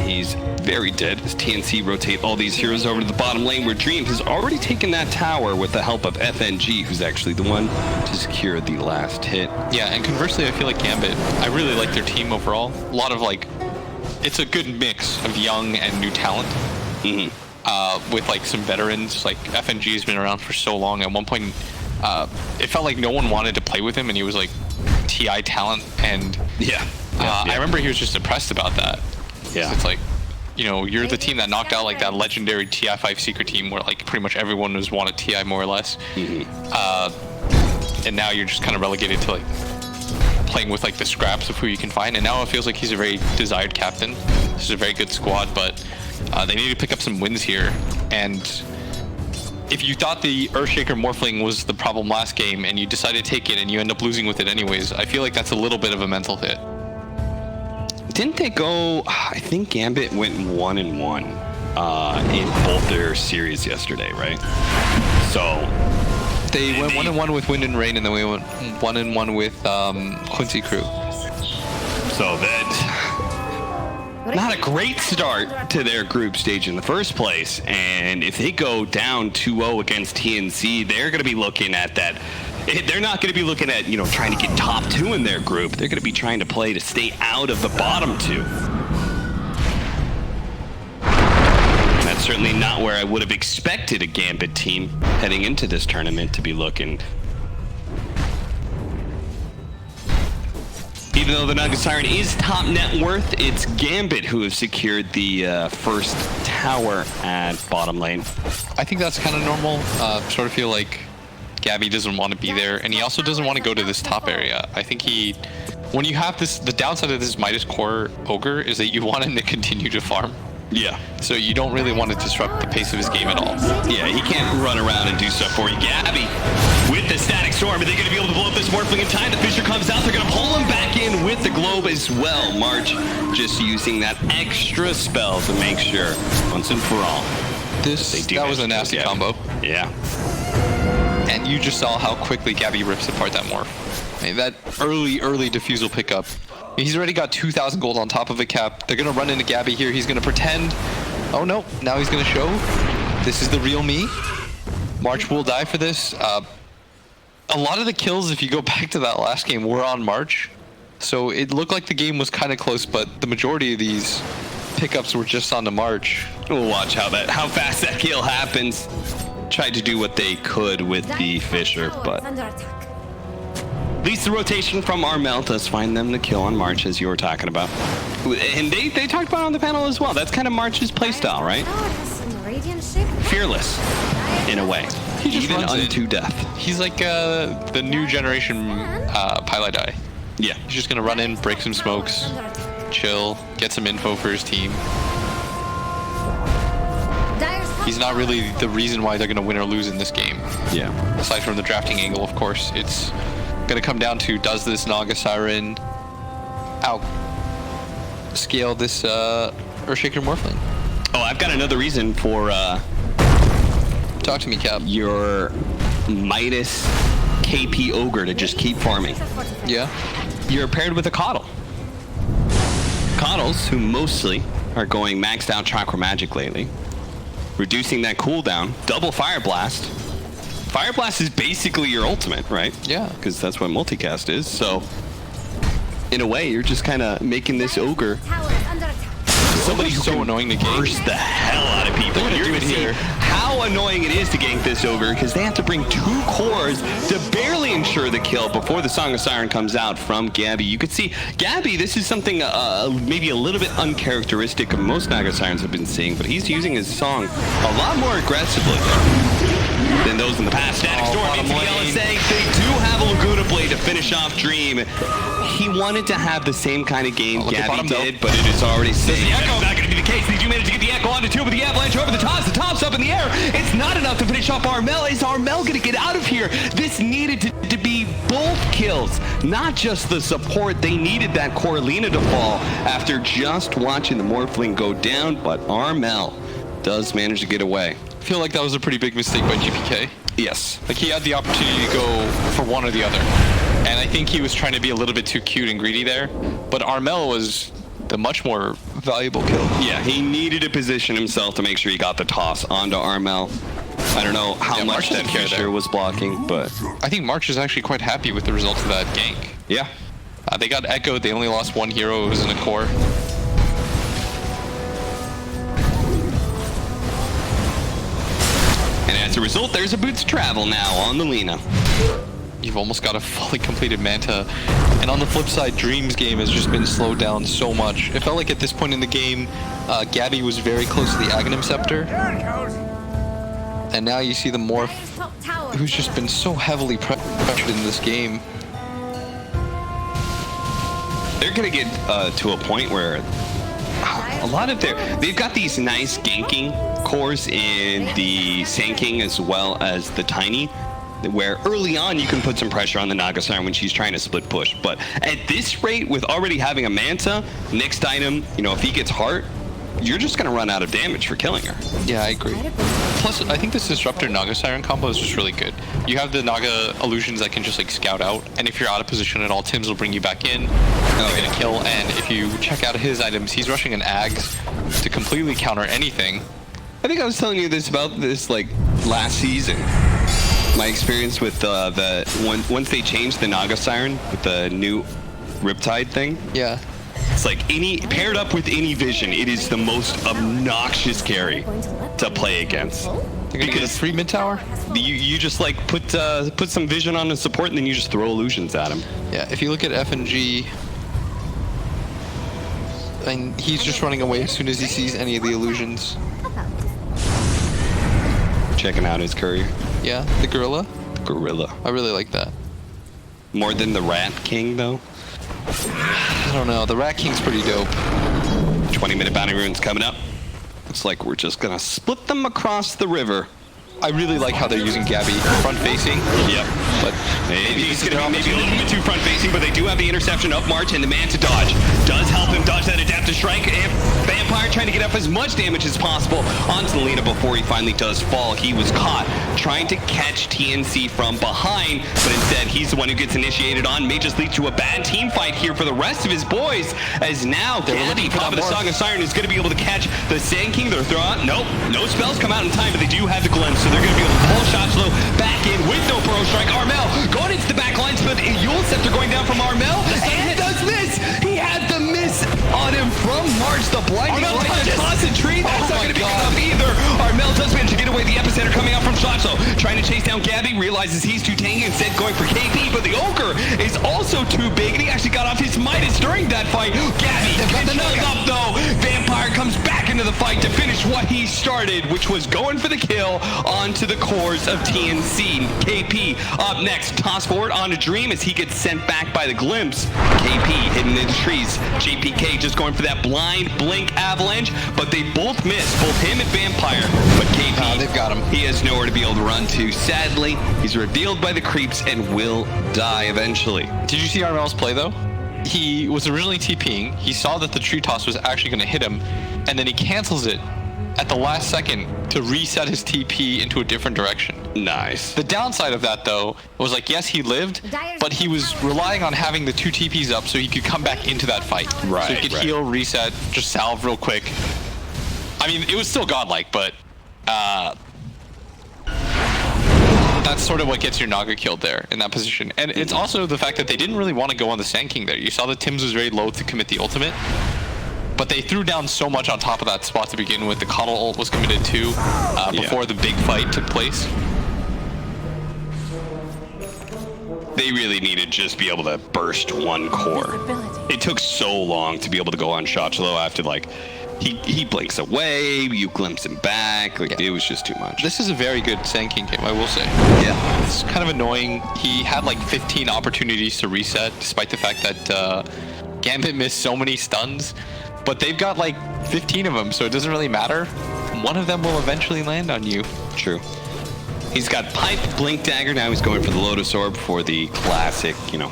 He's very dead as TNC rotate all these heroes over to the bottom lane, where Dream has already taken that tower with the help of FNG, who's actually the one to secure the last hit. Yeah, and conversely, I feel like Gambit, I really like their team overall. A lot of like, it's a good mix of young and new talent. With like some veterans, like FNG has been around for so long. At one point, it felt like no one wanted to play with him, and he was like TI talent. And I remember he was just depressed about that. Yeah, it's like, you know, you're the team that knocked out like that legendary TI5 secret team where like pretty much everyone was wanted TI more or less. And now you're just kind of relegated to like playing with like the scraps of who you can find. And now it feels like he's a very desired captain. This is a very good squad, but they need to pick up some wins here. And if you thought the Earthshaker Morphling was the problem last game and you decided to take it and you end up losing with it anyways, I feel like that's a little bit of a mental hit. Didn't they go, I think Gambit went 1-1 in both their series yesterday, right? So they went 1-1 with Wind and Rain, and then we went 1-1 with Quincy Crew. So that, not a great start to their group stage in the first place. And if they go down 2-0 against TNC, they're going to be looking at that. They're not going to be looking at, you know, trying to get top 2 in their group. They're going to be trying to play to stay out of the bottom 2. And that's certainly not where I would have expected a Gambit team heading into this tournament to be looking. Even though the Naga Siren is top net worth, it's Gambit who have secured the first tower at bottom lane. I think that's kind of normal. Sort of feel like Gabby doesn't want to be there, and he also doesn't want to go to this top area. I think when you have this, the downside of this Midas Core Ogre is that you want him to continue to farm. Yeah. So you don't really want to disrupt the pace of his game at all. Yeah, he can't run around and do stuff for you. Gabby with the Static Storm. Are they going to be able to blow up this Morphling in time? The Fisher comes out. They're going to pull him back in with the Globe as well. March just using that extra spell to make sure, once and for all, that was a nasty combo. Yeah. And you just saw how quickly Gabby rips apart that Morph. I mean, that early defusal pickup. He's already got 2,000 gold on top of a cap. They're going to run into Gabby here. He's going to pretend. Oh, no. Now he's going to show. This is the real me. March will die for this. A lot of the kills, if you go back to that last game, were on March. So it looked like the game was kind of close, but the majority of these pickups were just on the March. We'll watch how fast that kill happens. Tried to do what they could with the Fisher, but at least the rotation from Armel does find them the kill on March, as you were talking about. And they talked about it on the panel as well. That's kind of March's playstyle, right? Fearless, in a way. He just even runs unto death. He's like the new generation Pilot Eye. Yeah. He's just going to run in, break some smokes, chill, get some info for his team. He's not really the reason why they're going to win or lose in this game. Yeah. Aside from the drafting angle, of course, it's going to come down to, does this Naga Siren out-scale this Earthshaker Morphling? Oh, I've got another reason for... Talk to me, Cap. Your Midas KP Ogre to just keep farming. Yeah? You're paired with a Coddle. Coddles, who mostly are going maxed out Chakra Magic lately. Reducing that cooldown, double Fire Blast. Fire Blast is basically your ultimate, right? Yeah. Because that's what multicast is. So, in a way, you're just kind of making this Ogre somebody who's so annoying to gank the hell out of people. You're going to see how annoying it is to gank this Ogre, because they have to bring 2 cores to barely ensure the kill before the Song of Siren comes out from Gabby. You could see Gabby, this is something maybe a little bit uncharacteristic of most Naga Sirens have been seeing, but he's using his song a lot more aggressively than those in the past. Static Storm into the LSA. They do have a Laguna Blade to finish off Dream. He wanted to have the same kind of game Gabby did, but it is already safe. The Echo not going to be the case. They do manage to get the Echo onto 2, but the Avalanche over the top. The top's up in the air. It's not enough to finish off Armel. Is Armel going to get out of here? This needed to be both kills, not just the support. They needed that Coralina to fall after just watching the Morphling go down, but Armel does manage to get away. I feel like that was a pretty big mistake by GPK. Yes. Like he had the opportunity to go for one or the other. And I think he was trying to be a little bit too cute and greedy there. But Armel was the much more valuable kill. Yeah, he needed to position himself to make sure he got the toss onto Armel. I don't know how much that Fisher was blocking, but I think March is actually quite happy with the results of that gank. Yeah. They got echoed. They only lost one hero who was in a core. And as a result, there's a boot to travel now on the Lina. You've almost got a fully completed Manta. And on the flip side, Dream's game has just been slowed down so much. It felt like at this point in the game, Gabby was very close to the Aghanim Scepter. And now you see the Morph, who's just been so heavily pressured in this game. They're going to get to a point where a lot of they've got these nice ganking cores in the Sand King as well as the Tiny, where early on you can put some pressure on the Naga Siren when she's trying to split push. But at this rate, with already having a Manta, next item, you know, if he gets Heart, you're just going to run out of damage for killing her. Yeah, I agree. Plus, I think this Disruptor Naga Siren combo is just really good. You have the Naga illusions that can just like scout out, and if you're out of position at all, Tims will bring you back in. They're gonna kill, and if you check out his items, he's rushing an Ags to completely counter anything. I think I was telling you this about this like last season. My experience with once they changed the Naga Siren with the new Riptide thing. Yeah. It's like paired up with any vision, it is the most obnoxious carry to play against. Because 3 mid tower, you just like put some vision on the support and then you just throw illusions at him. Yeah, if you look at FNG, and he's just running away as soon as he sees any of the illusions. Checking out his courier. Yeah, the gorilla. Gorilla. I really like that. More than the Rat King though. I don't know. The Rat King's pretty dope. 20-minute bounty runes coming up. Looks like we're just gonna split them across the river. I really like how they're using Gabby front-facing. Yep. But maybe he's gonna be maybe a little bit too front-facing, but they do have the interception of March, and the man to dodge does help him dodge that adaptive strike. And Vampire trying to get up as much damage as possible onto Lina before he finally does fall. He was caught trying to catch TNC from behind, but instead he's the one who gets initiated on. May just lead to a bad team fight here for the rest of his boys, as now Gambit, top of the Song of Siren, is going to be able to catch the Sand King. They're throwing, nope, no spells come out in time, but they do have the glimpse, so they're going to be able to pull shots low back in with no Burrow Strike. Armel going into the back lines, but Yule Scepter going down from Armel, and does miss. He had the miss on him from March. The blinding light, the toss and tree, that's not going to be enough either. Armel does manage to get away. The epicenter coming out from Shotzo, trying to chase down Gabby, realizes he's too tanky, instead going for KP, but the Ogre is also too big, and he actually got off his Midas during that fight. Gabby gets hung up though. Vampire comes back into the fight to finish what he started, which was going for the kill onto the cores of TNC. KP up next, toss forward onto Dream as he gets sent back by the glimpse. KP hidden in the trees. JPK just going for that blind blink avalanche, but they both miss, both him and Vampire. But KP, they've got him. He has nowhere to be able to run to. Sadly, he's revealed by the creeps and will die eventually. Did you see Armel's play though? He was originally TPing, he saw that the tree toss was actually going to hit him, and then he cancels it at the last second to reset his TP into a different direction. Nice. The downside of that though was like, yes, he lived, but he was relying on having the 2 TPs up so he could come back into that fight. Right. So he could heal, reset, just salve real quick. I mean, it was still godlike, but that's sort of what gets your Naga killed there in that position. And it's also the fact that they didn't really want to go on the Sand King there. You saw that Tims was very loath to commit the ultimate, but they threw down so much on top of that spot to begin with. The Coddle ult was committed too before the big fight took place. They really needed to just be able to burst one core. It took so long to be able to go on Shotchlo after like he blinks away, you glimpse him back, like it was just too much. This is a very good Sand King game, I will say. Yeah. It's kind of annoying. He had like 15 opportunities to reset, despite the fact that Gambit missed so many stuns, but they've got like 15 of them, so it doesn't really matter. One of them will eventually land on you. True. He's got Pipe, Blink Dagger, now he's going for the Lotus Orb for the classic, you know,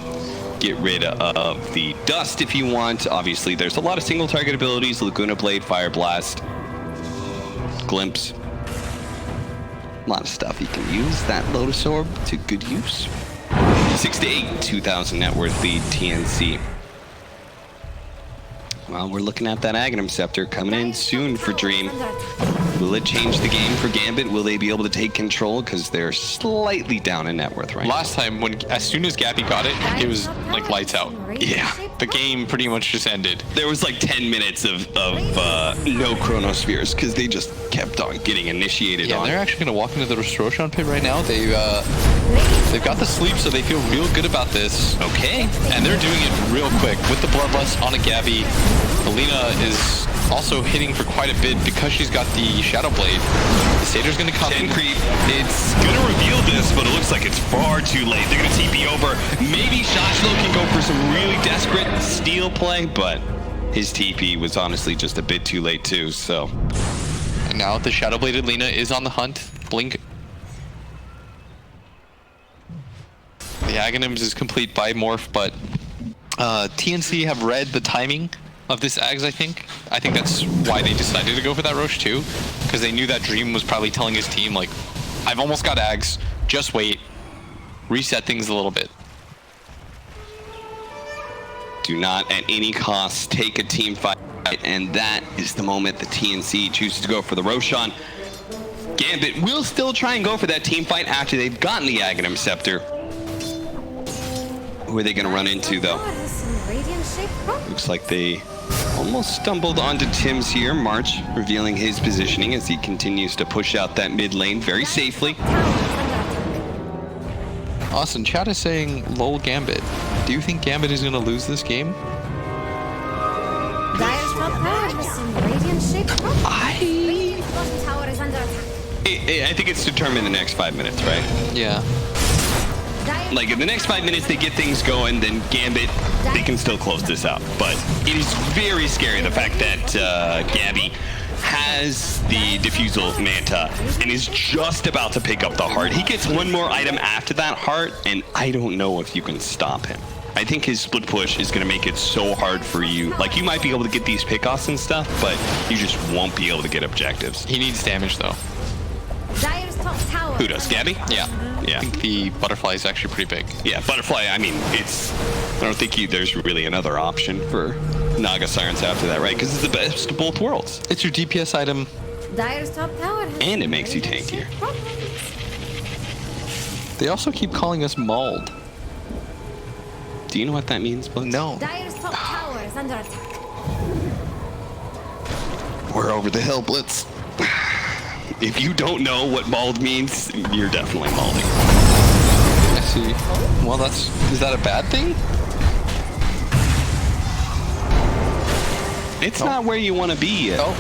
get rid of the dust if you want. Obviously, there's a lot of single target abilities, Laguna Blade, Fire Blast, Glimpse. A lot of stuff he can use. That Lotus Orb to good use. 6-8, 2,000 net worth lead, TNC. Well, we're looking at that Aghanim Scepter coming in soon for Dream. Will it change the game for Gambit? Will they be able to take control? Because they're slightly down in net worth right now. Last time, as soon as Gabby got it, it was like lights out. Yeah. The game pretty much just ended. There was like 10 minutes of no Chronospheres because they just kept on getting initiated on. They're actually going to walk into the Roshan pit right now. They've got the sleep, so they feel real good about this. Okay. And they're doing it real quick with the Bloodlust on a Gabby. Alina is also hitting for quite a bit because she's got the Shadow Blade. The Satyr's going to come in. Creep. It's going to reveal this, but it looks like it's far too late. They're going to TP over. Maybe Shashlo can go for some really desperate steal play, but his TP was honestly just a bit too late too, so. And now the Shadow Bladed Lina is on the hunt. Blink. The Aghanims is complete by Morph, but TNC have read the timing of this Ags, I think. I think that's why they decided to go for that Roche too, because they knew that Dream was probably telling his team, like, I've almost got Ags, just wait, reset things a little bit. Do not at any cost take a team fight, and that is the moment the TNC chooses to go for the Roshan. Gambit will still try and go for that team fight after they've gotten the Aghanim Scepter. Who are they going to run into, though? Looks like they almost stumbled onto Tim's here. March revealing his positioning as he continues to push out that mid lane very safely. Austin, chat is saying lol Gambit. Do you think Gambit is going to lose this game? I think it's determined in the next 5 minutes, right? Yeah. Like, in the next 5 minutes, they get things going, then Gambit, they can still close this out. But it is very scary, the fact that Gabby has the Diffusal Manta and is just about to pick up the heart. He gets one more item after that heart, and I don't know if you can stop him. I think his split push is going to make it so hard for you. Like, you might be able to get these pickoffs and stuff, but you just won't be able to get objectives. He needs damage, though. Who does? Gabby? Yeah. Yeah. I think the Butterfly is actually pretty big. Yeah, Butterfly, I mean, I don't think there's really another option for Naga Sirens after that, right? Because it's the best of both worlds. It's your DPS item. And it makes you tankier. They also keep calling us mauled. Do you know what that means, Blitz? No. We're over the hill, Blitz. If you don't know what mauled means, you're definitely mauling. I see. Well, is that a bad thing? It's not where you want to be yet. Oh,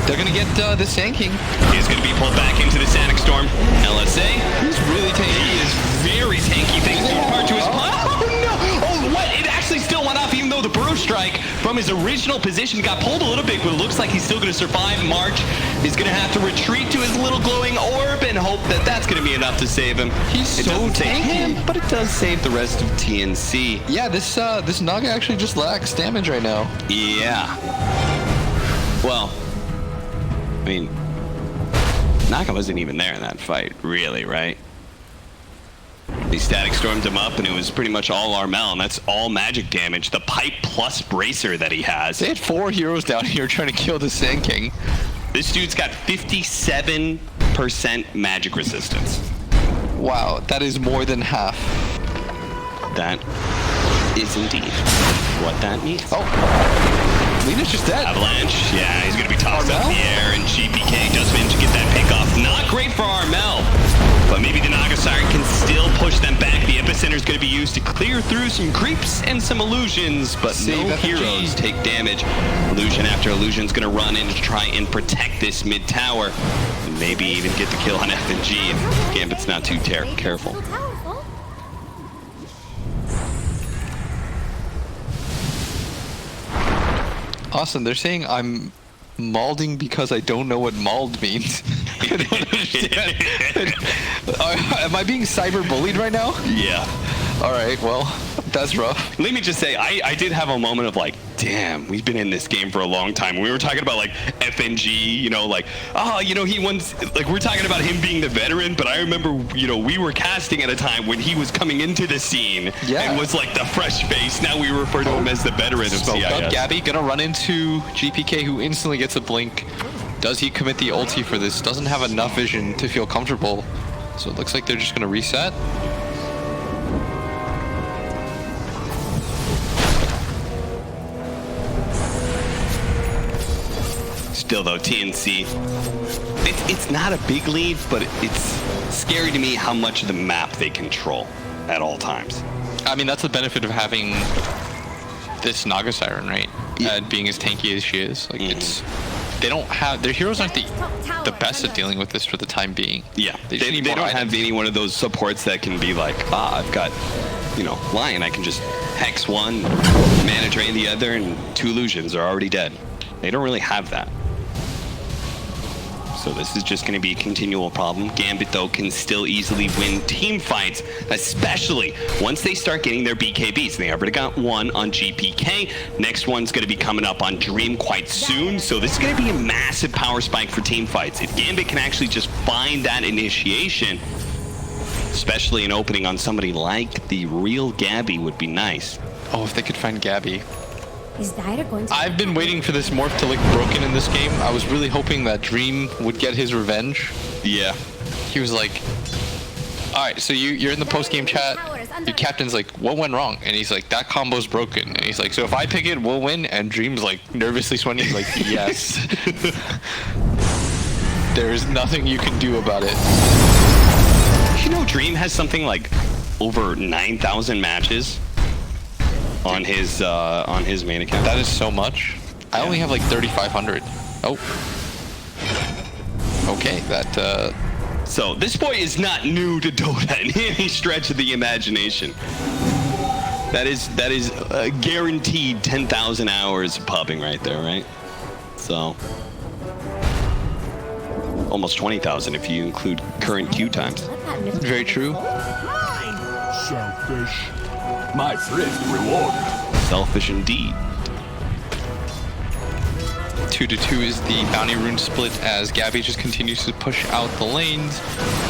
they're going to get the Sand King. He's going to be pulled back into the Sanic Storm. LSA, he's really tanky. He is very tanky thanks to part to his punch. Oh, no! Oh, what? It actually still went off, even though the Burrow Strike from his original position got pulled a little bit, but it looks like he's still going to survive. March is going to have to retreat to his little glowing orb and hope that that's going to be enough to save him. He's it so doesn't take tanky. him, but it does save the rest of TNC. Yeah, this Naga actually just lacks damage right now. Yeah. Well, I mean, Naga wasn't even there in that fight, really, right? They static stormed him up, and it was pretty much all Armel, and that's all magic damage. The pipe plus bracer that he has. They had 4 heroes down here trying to kill the Sand King. This dude's got 57% magic resistance. Wow, that is more than half. That is indeed what that means. Oh, Lina's just dead. Avalanche, yeah, he's going to be tossed up in the air, and GPK does manage to get that pick off. Not great for Armel, but maybe the Naga Siren can still push them back. The Epicenter is going to be used to clear through some creeps and some illusions, but no heroes take damage. Illusion after illusion is going to run in to try and protect this mid tower, and maybe even get the kill on FNG if Gambit's not too careful. Austin, they're saying I'm maulding because I don't know what mauled means. I don't understand. Am I being cyber bullied right now? Yeah. All right, well, That's rough. Let me just say, I did have a moment of like, damn, we've been in this game for a long time. We were talking about like FNG, you know, like, oh, you know, he once, like, we're talking about him being the veteran, but I remember, you know, we were casting at a time when he was coming into the scene and was like the fresh face. Now we refer to him as the veteran of CIS. Up Gabby, gonna run into GPK, who instantly gets a blink. Does he commit the ulti for this? Doesn't have enough vision to feel comfortable. So it looks like they're just gonna reset. Still though, TNC, it's not a big lead, but it's scary to me how much of the map they control at all times. I mean, that's the benefit of having this Naga Siren, right? And being as tanky as she is. Like, it's, they don't have, their heroes aren't the best at dealing with this for the time being. Yeah, they don't have any one of those supports that can be like, I've got, you know, Lion, I can just hex one, mana drain the other, and 2 illusions are already dead. They don't really have that. So this is just going to be a continual problem. Gambit, though, can still easily win team fights, especially once they start getting their BKBs. They already got one on GPK. Next one's going to be coming up on Dream quite soon. So this is going to be a massive power spike for team fights. If Gambit can actually just find that initiation, especially an opening on somebody like the real Gabby, would be nice. Oh, if they could find Gabby. Is Dire going to... I've been waiting for this morph to look broken in this game. I was really hoping that Dream would get his revenge. Yeah. He was like, all right, so you're in the post-game chat. Your captain's like, what went wrong? And he's like, that combo's broken. And he's like, so if I pick it, we'll win? And Dream's like, nervously sweating. He's like, yes. There's nothing you can do about it. You know, Dream has something like over 9,000 matches on his main account. That is so much. I only have like 3,500. Oh. Okay, that. So this boy is not new to Dota in any stretch of the imagination. That is a guaranteed 10,000 hours of pubbing right there, right? So almost 20,000 if you include current queue times. Very true. Selfish. My thrift reward. Selfish indeed. 2-2 is the bounty rune split as Gabby just continues to push out the lanes.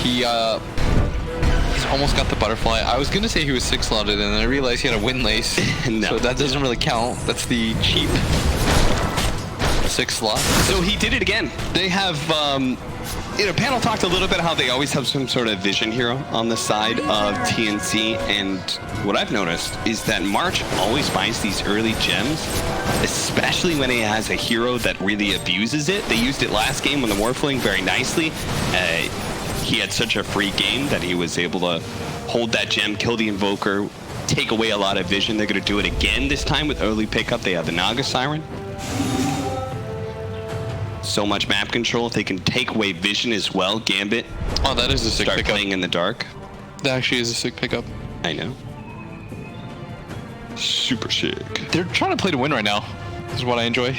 He's almost got the butterfly. I was gonna say he was 6-slotted and then I realized he had a wind lace. No. So that doesn't really count. That's the cheap 6-slot. So he did it again. They have you know, panel talked a little bit how they always have some sort of vision hero on the side of TNC, and what I've noticed is that March always buys these early gems, especially when he has a hero that really abuses it. They used it last game on the Warfling very nicely. He had such a free game that he was able to hold that gem, kill the Invoker, take away a lot of vision. They're going to do it again this time with early pickup. They have the Naga Siren. So much map control. If they can take away vision as well, Gambit. Oh, that is a sick start pickup. Playing in the dark. That actually is a sick pickup. I know. Super sick. They're trying to play to win right now. This is what I enjoy.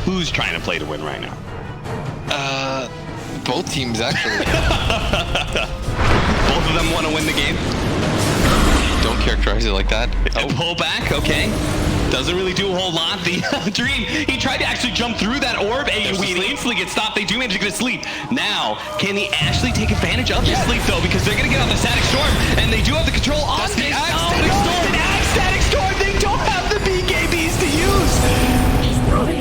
Who's trying to play to win right now? Both teams actually. Both of them want to win the game. Don't characterize it like that. Oh, pull back. Okay. Doesn't really do a whole lot. The Dream, he tried to actually jump through that orb AoE and instantly get stopped. They do manage to get a sleep. Now, can he actually take advantage of this sleep, though? Because they're going to get on the Static Storm, and they do have the control on the Static Storm. Static Storm, they don't have the BKBs to use.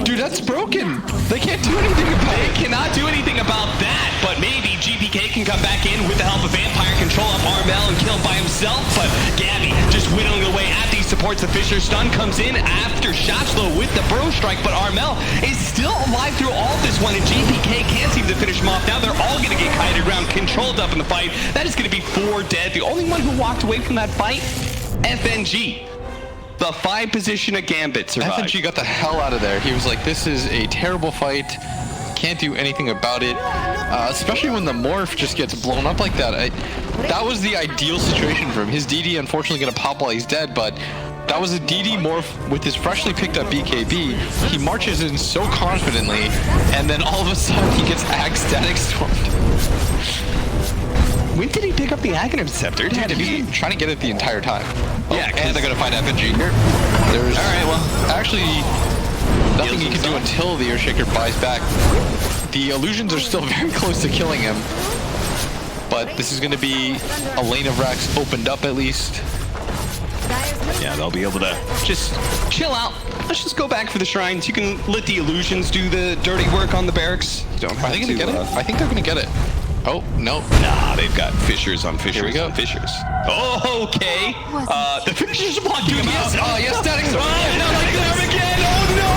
Dude, that's broken. They can't do anything about it. They cannot do anything about that, but maybe GPK can come back in with the help of Vampire, control up Armel and kill him by himself, but Gabby just whittling away at these supports. The Fisher stun comes in after Shotslow with the Bro Strike, but Armel is still alive through all this one, and GPK can't seem to finish him off. Now they're all going to get kited around, controlled up in the fight. That is going to be 4 dead. The only one who walked away from that fight, FNG. The 5 position of Gambit survived. FNG got the hell out of there. He was like, this is a terrible fight. Can't do anything about it. Especially when the morph just gets blown up like that. That was the ideal situation for him. His DD unfortunately going to pop while he's dead, but that was a DD morph with his freshly picked up BKB. He marches in so confidently, and then all of a sudden he gets Static Stormed. When did he pick up the Aghanim Scepter? It had to be... trying to get it the entire time. Yeah, and they're going to find FNG here. There's Alright, well... actually nothing he can do until the Earthshaker buys back. The illusions are still very close to killing him. But this is going to be a lane of racks opened up at least. Yeah, they'll be able to just chill out. Let's just go back for the shrines. You can let the illusions do the dirty work on the barracks. Don't have Are they going to get it? I think they're going to get it. Oh, no. Nah, they've got fissures on fissures. Here we go. On fissures. Oh, okay. The fissures want to yes. Oh, yes, standing. Oh, not like them again. Oh, no.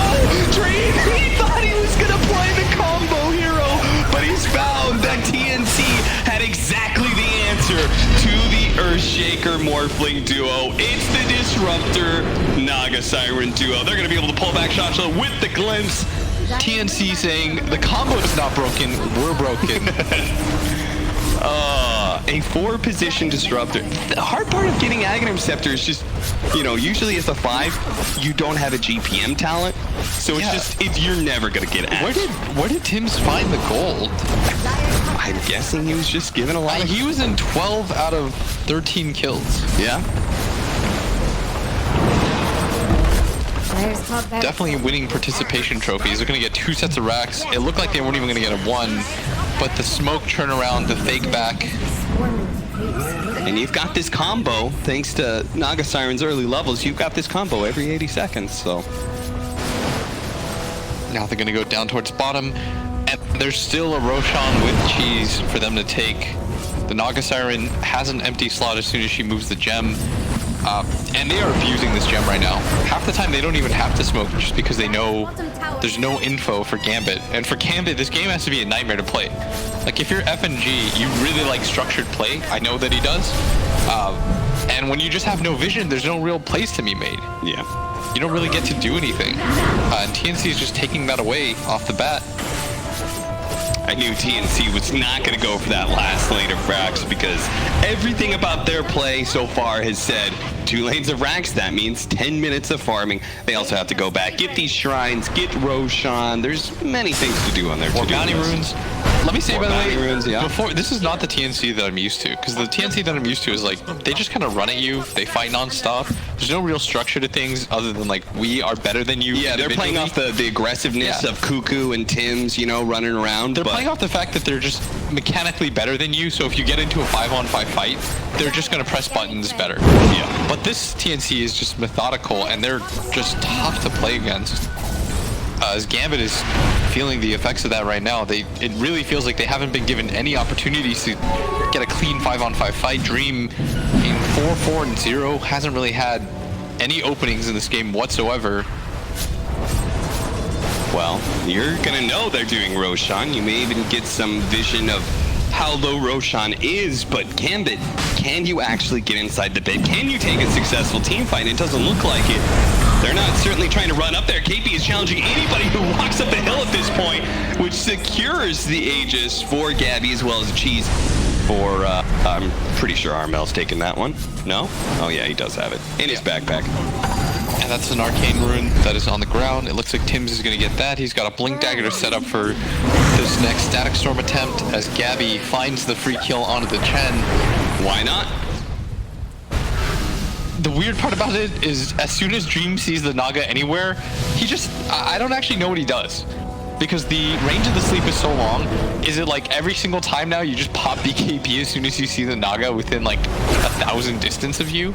Dream, he thought he was going to play the combo hero, but he's found that TNC had exactly the answer to the Earthshaker Morphling duo. It's the Disruptor Naga Siren duo. They're going to be able to pull back Shotshell with the glimpse. TNC saying the combo is not broken, we're broken. A 4-position disruptor. The hard part of getting Aghanim Scepter is just, usually as a 5, you don't have a GPM talent, so it's you're never gonna get it. Where did Tim's find the gold? I'm guessing he was just given a lot. He was in 12 out of 13 kills. Yeah. Definitely winning participation trophies. They're going to get 2 sets of racks. It looked like they weren't even going to get a 1, but the smoke turnaround, the fake back. And you've got this combo, thanks to Naga Siren's early levels, you've got this combo every 80 seconds, so. Now they're going to go down towards bottom, and there's still a Roshan with cheese for them to take. The Naga Siren has an empty slot as soon as she moves the gem. And they are abusing this gem right now. Half the time they don't even have to smoke just because they know there's no info for Gambit. And for Gambit, this game has to be a nightmare to play. Like if you're FNG, you really like structured play. I know that he does. And when you just have no vision, there's no real plays to be made. Yeah. You don't really get to do anything. And TNC is just taking that away off the bat. I knew TNC was not going to go for that last lane of racks because everything about their play so far has said 2 lanes of racks. That means 10 minutes of farming. They also have to go back, get these shrines, get Roshan. There's many things to do on their to-do bounty list. runes. Let me say, by the way, runes, yeah. before this is not the TNC that I'm used to, because the TNC that I'm used to is like they just kind of run at you, they fight non-stop. There's no real structure to things other than like we are better than you. Yeah, they're playing off the aggressiveness of Cuckoo and Tim's, running around. They're playing off the fact that they're just mechanically better than you. So if you get into a 5-on-5 fight, they're just gonna press buttons better. Yeah. But this TNC is just methodical, and they're just tough to play against. As Gambit is feeling the effects of that right now, it really feels like they haven't been given any opportunities to get a clean 5-on-5 fight. Dream in 4-4-0 hasn't really had any openings in this game whatsoever. Well, you're gonna know they're doing Roshan. You may even get some vision of how low Roshan is, but Gambit, can you actually get inside the bid? Can you take a successful team fight? It doesn't look like it. They're not certainly trying to run up there. KP is challenging anybody who walks up the hill at this point, which secures the Aegis for Gabby as well as Cheese for, I'm pretty sure Armel's taking that one. No? Oh yeah, he does have it in his backpack. And that's an arcane rune that is on the ground. It looks like Tim's is going to get that. He's got a blink dagger to set up for this next static storm attempt as Gabby finds the free kill onto the Chen. Why not? The weird part about it is as soon as Dream sees the Naga anywhere, I don't actually know what he does. Because the range of the sleep is so long, is it like every single time now you just pop BKB as soon as you see the Naga within like 1,000 distance of you?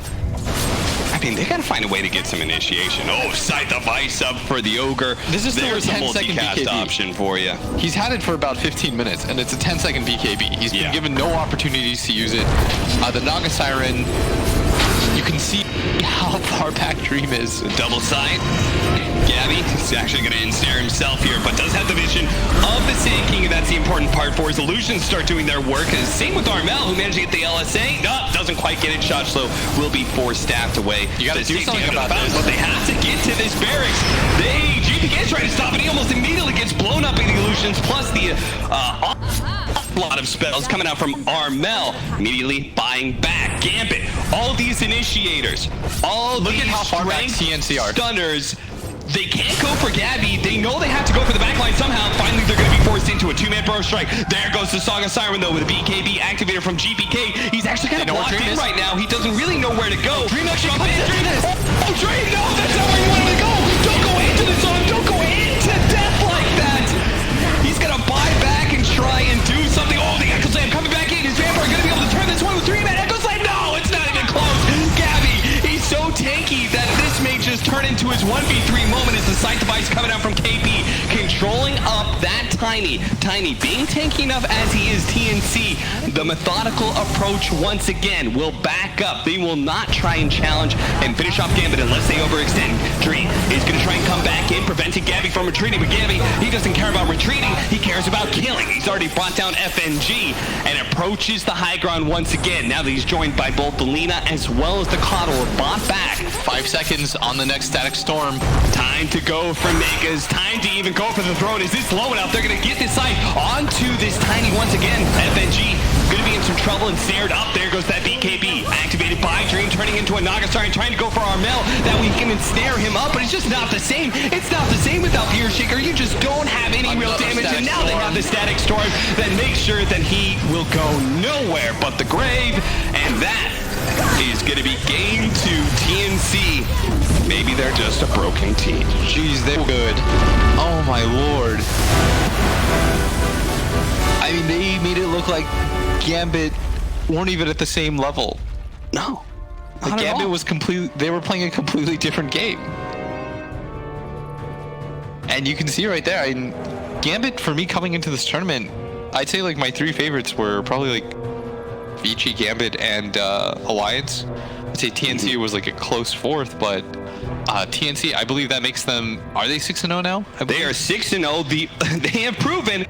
I mean, they gotta find a way to get some initiation. Oh, Scythe of Ice up for the Ogre. This is still a 10-second multicast option for you. He's had it for about 15 minutes, and it's a 10-second BKB. He's been given no opportunities to use it. The Naga Siren, you can see how far back Dream is. Double side. Gabby is actually going to ensnare himself here, but does have the vision of the Sand King, and that's the important part for his illusions start doing their work. And same with Armel, who managed to get the LSA. No, doesn't quite get it. Shot slow will be 4 staffed away. You got to do something about this. But they have to get to this barracks. GPK is trying to stop it. He almost immediately gets blown up in the illusions, plus the lot of spells coming out from Armel, immediately buying back. Gambit, all these initiators, all look these at how far back TNC are. Stunners. They can't go for Gabby. They know they have to go for the backline somehow. Finally, they're going to be forced into a two-man burrow strike. There goes the Saga Siren, though, with a BKB activator from GPK. He's actually kind of blocked in right now. He doesn't really know where to go. Dream actually comes in. Oh, Dream, no, that's not where you wanted to go. Don't go into the zone. Don't go into death like that. He's going to buy back and try and do something. Oh, the Echo Slam coming back in. Is Vampire going to be able to turn this one with 3-man Echo Slam? No, it's not even close. Gabby, he's so tanky that this may just turn into his 1v3 moment as the sight device coming out from KP, controlling up that Tiny being tanky enough as he is TNC. The methodical approach once again will back up. They will not try and challenge and finish off Gambit unless they overextend. Dream is going to try and come back in, preventing Gabby from retreating. But Gabby, he doesn't care about retreating. He cares about killing. He's already brought down FNG and approaches the high ground once again. Now that he's joined by both the Lina as well as the Coddle, bought back. 5 seconds on the next Static Storm. Time to go for Megas. Time to even go for the throne. Is this low enough? They're going to get this site onto this Tiny once again. FNG going to be in some trouble and snared up. There goes that BKB. Activated by Dream, turning into a Nagastar and trying to go for Armel. That we can ensnare him up, but it's just not the same. It's not the same without Gear Shaker. You just don't have any real damage. And now they have the Static Storm that makes sure that he will go nowhere but the grave. And that is going to be game 2 TNC. Maybe they're just a broken team. Jeez, they're good. Oh my lord. I mean, they made it look like Gambit weren't even at the same level. No. Like Gambit was they were playing a completely different game. And you can see right there, I mean, Gambit, for me coming into this tournament, I'd say like my 3 favorites were probably like Vici, Gambit, and Alliance. I'd say TNC was like a close 4th, but TNC, I believe that makes them, are they 6-0 now? They are 6-0. They have proven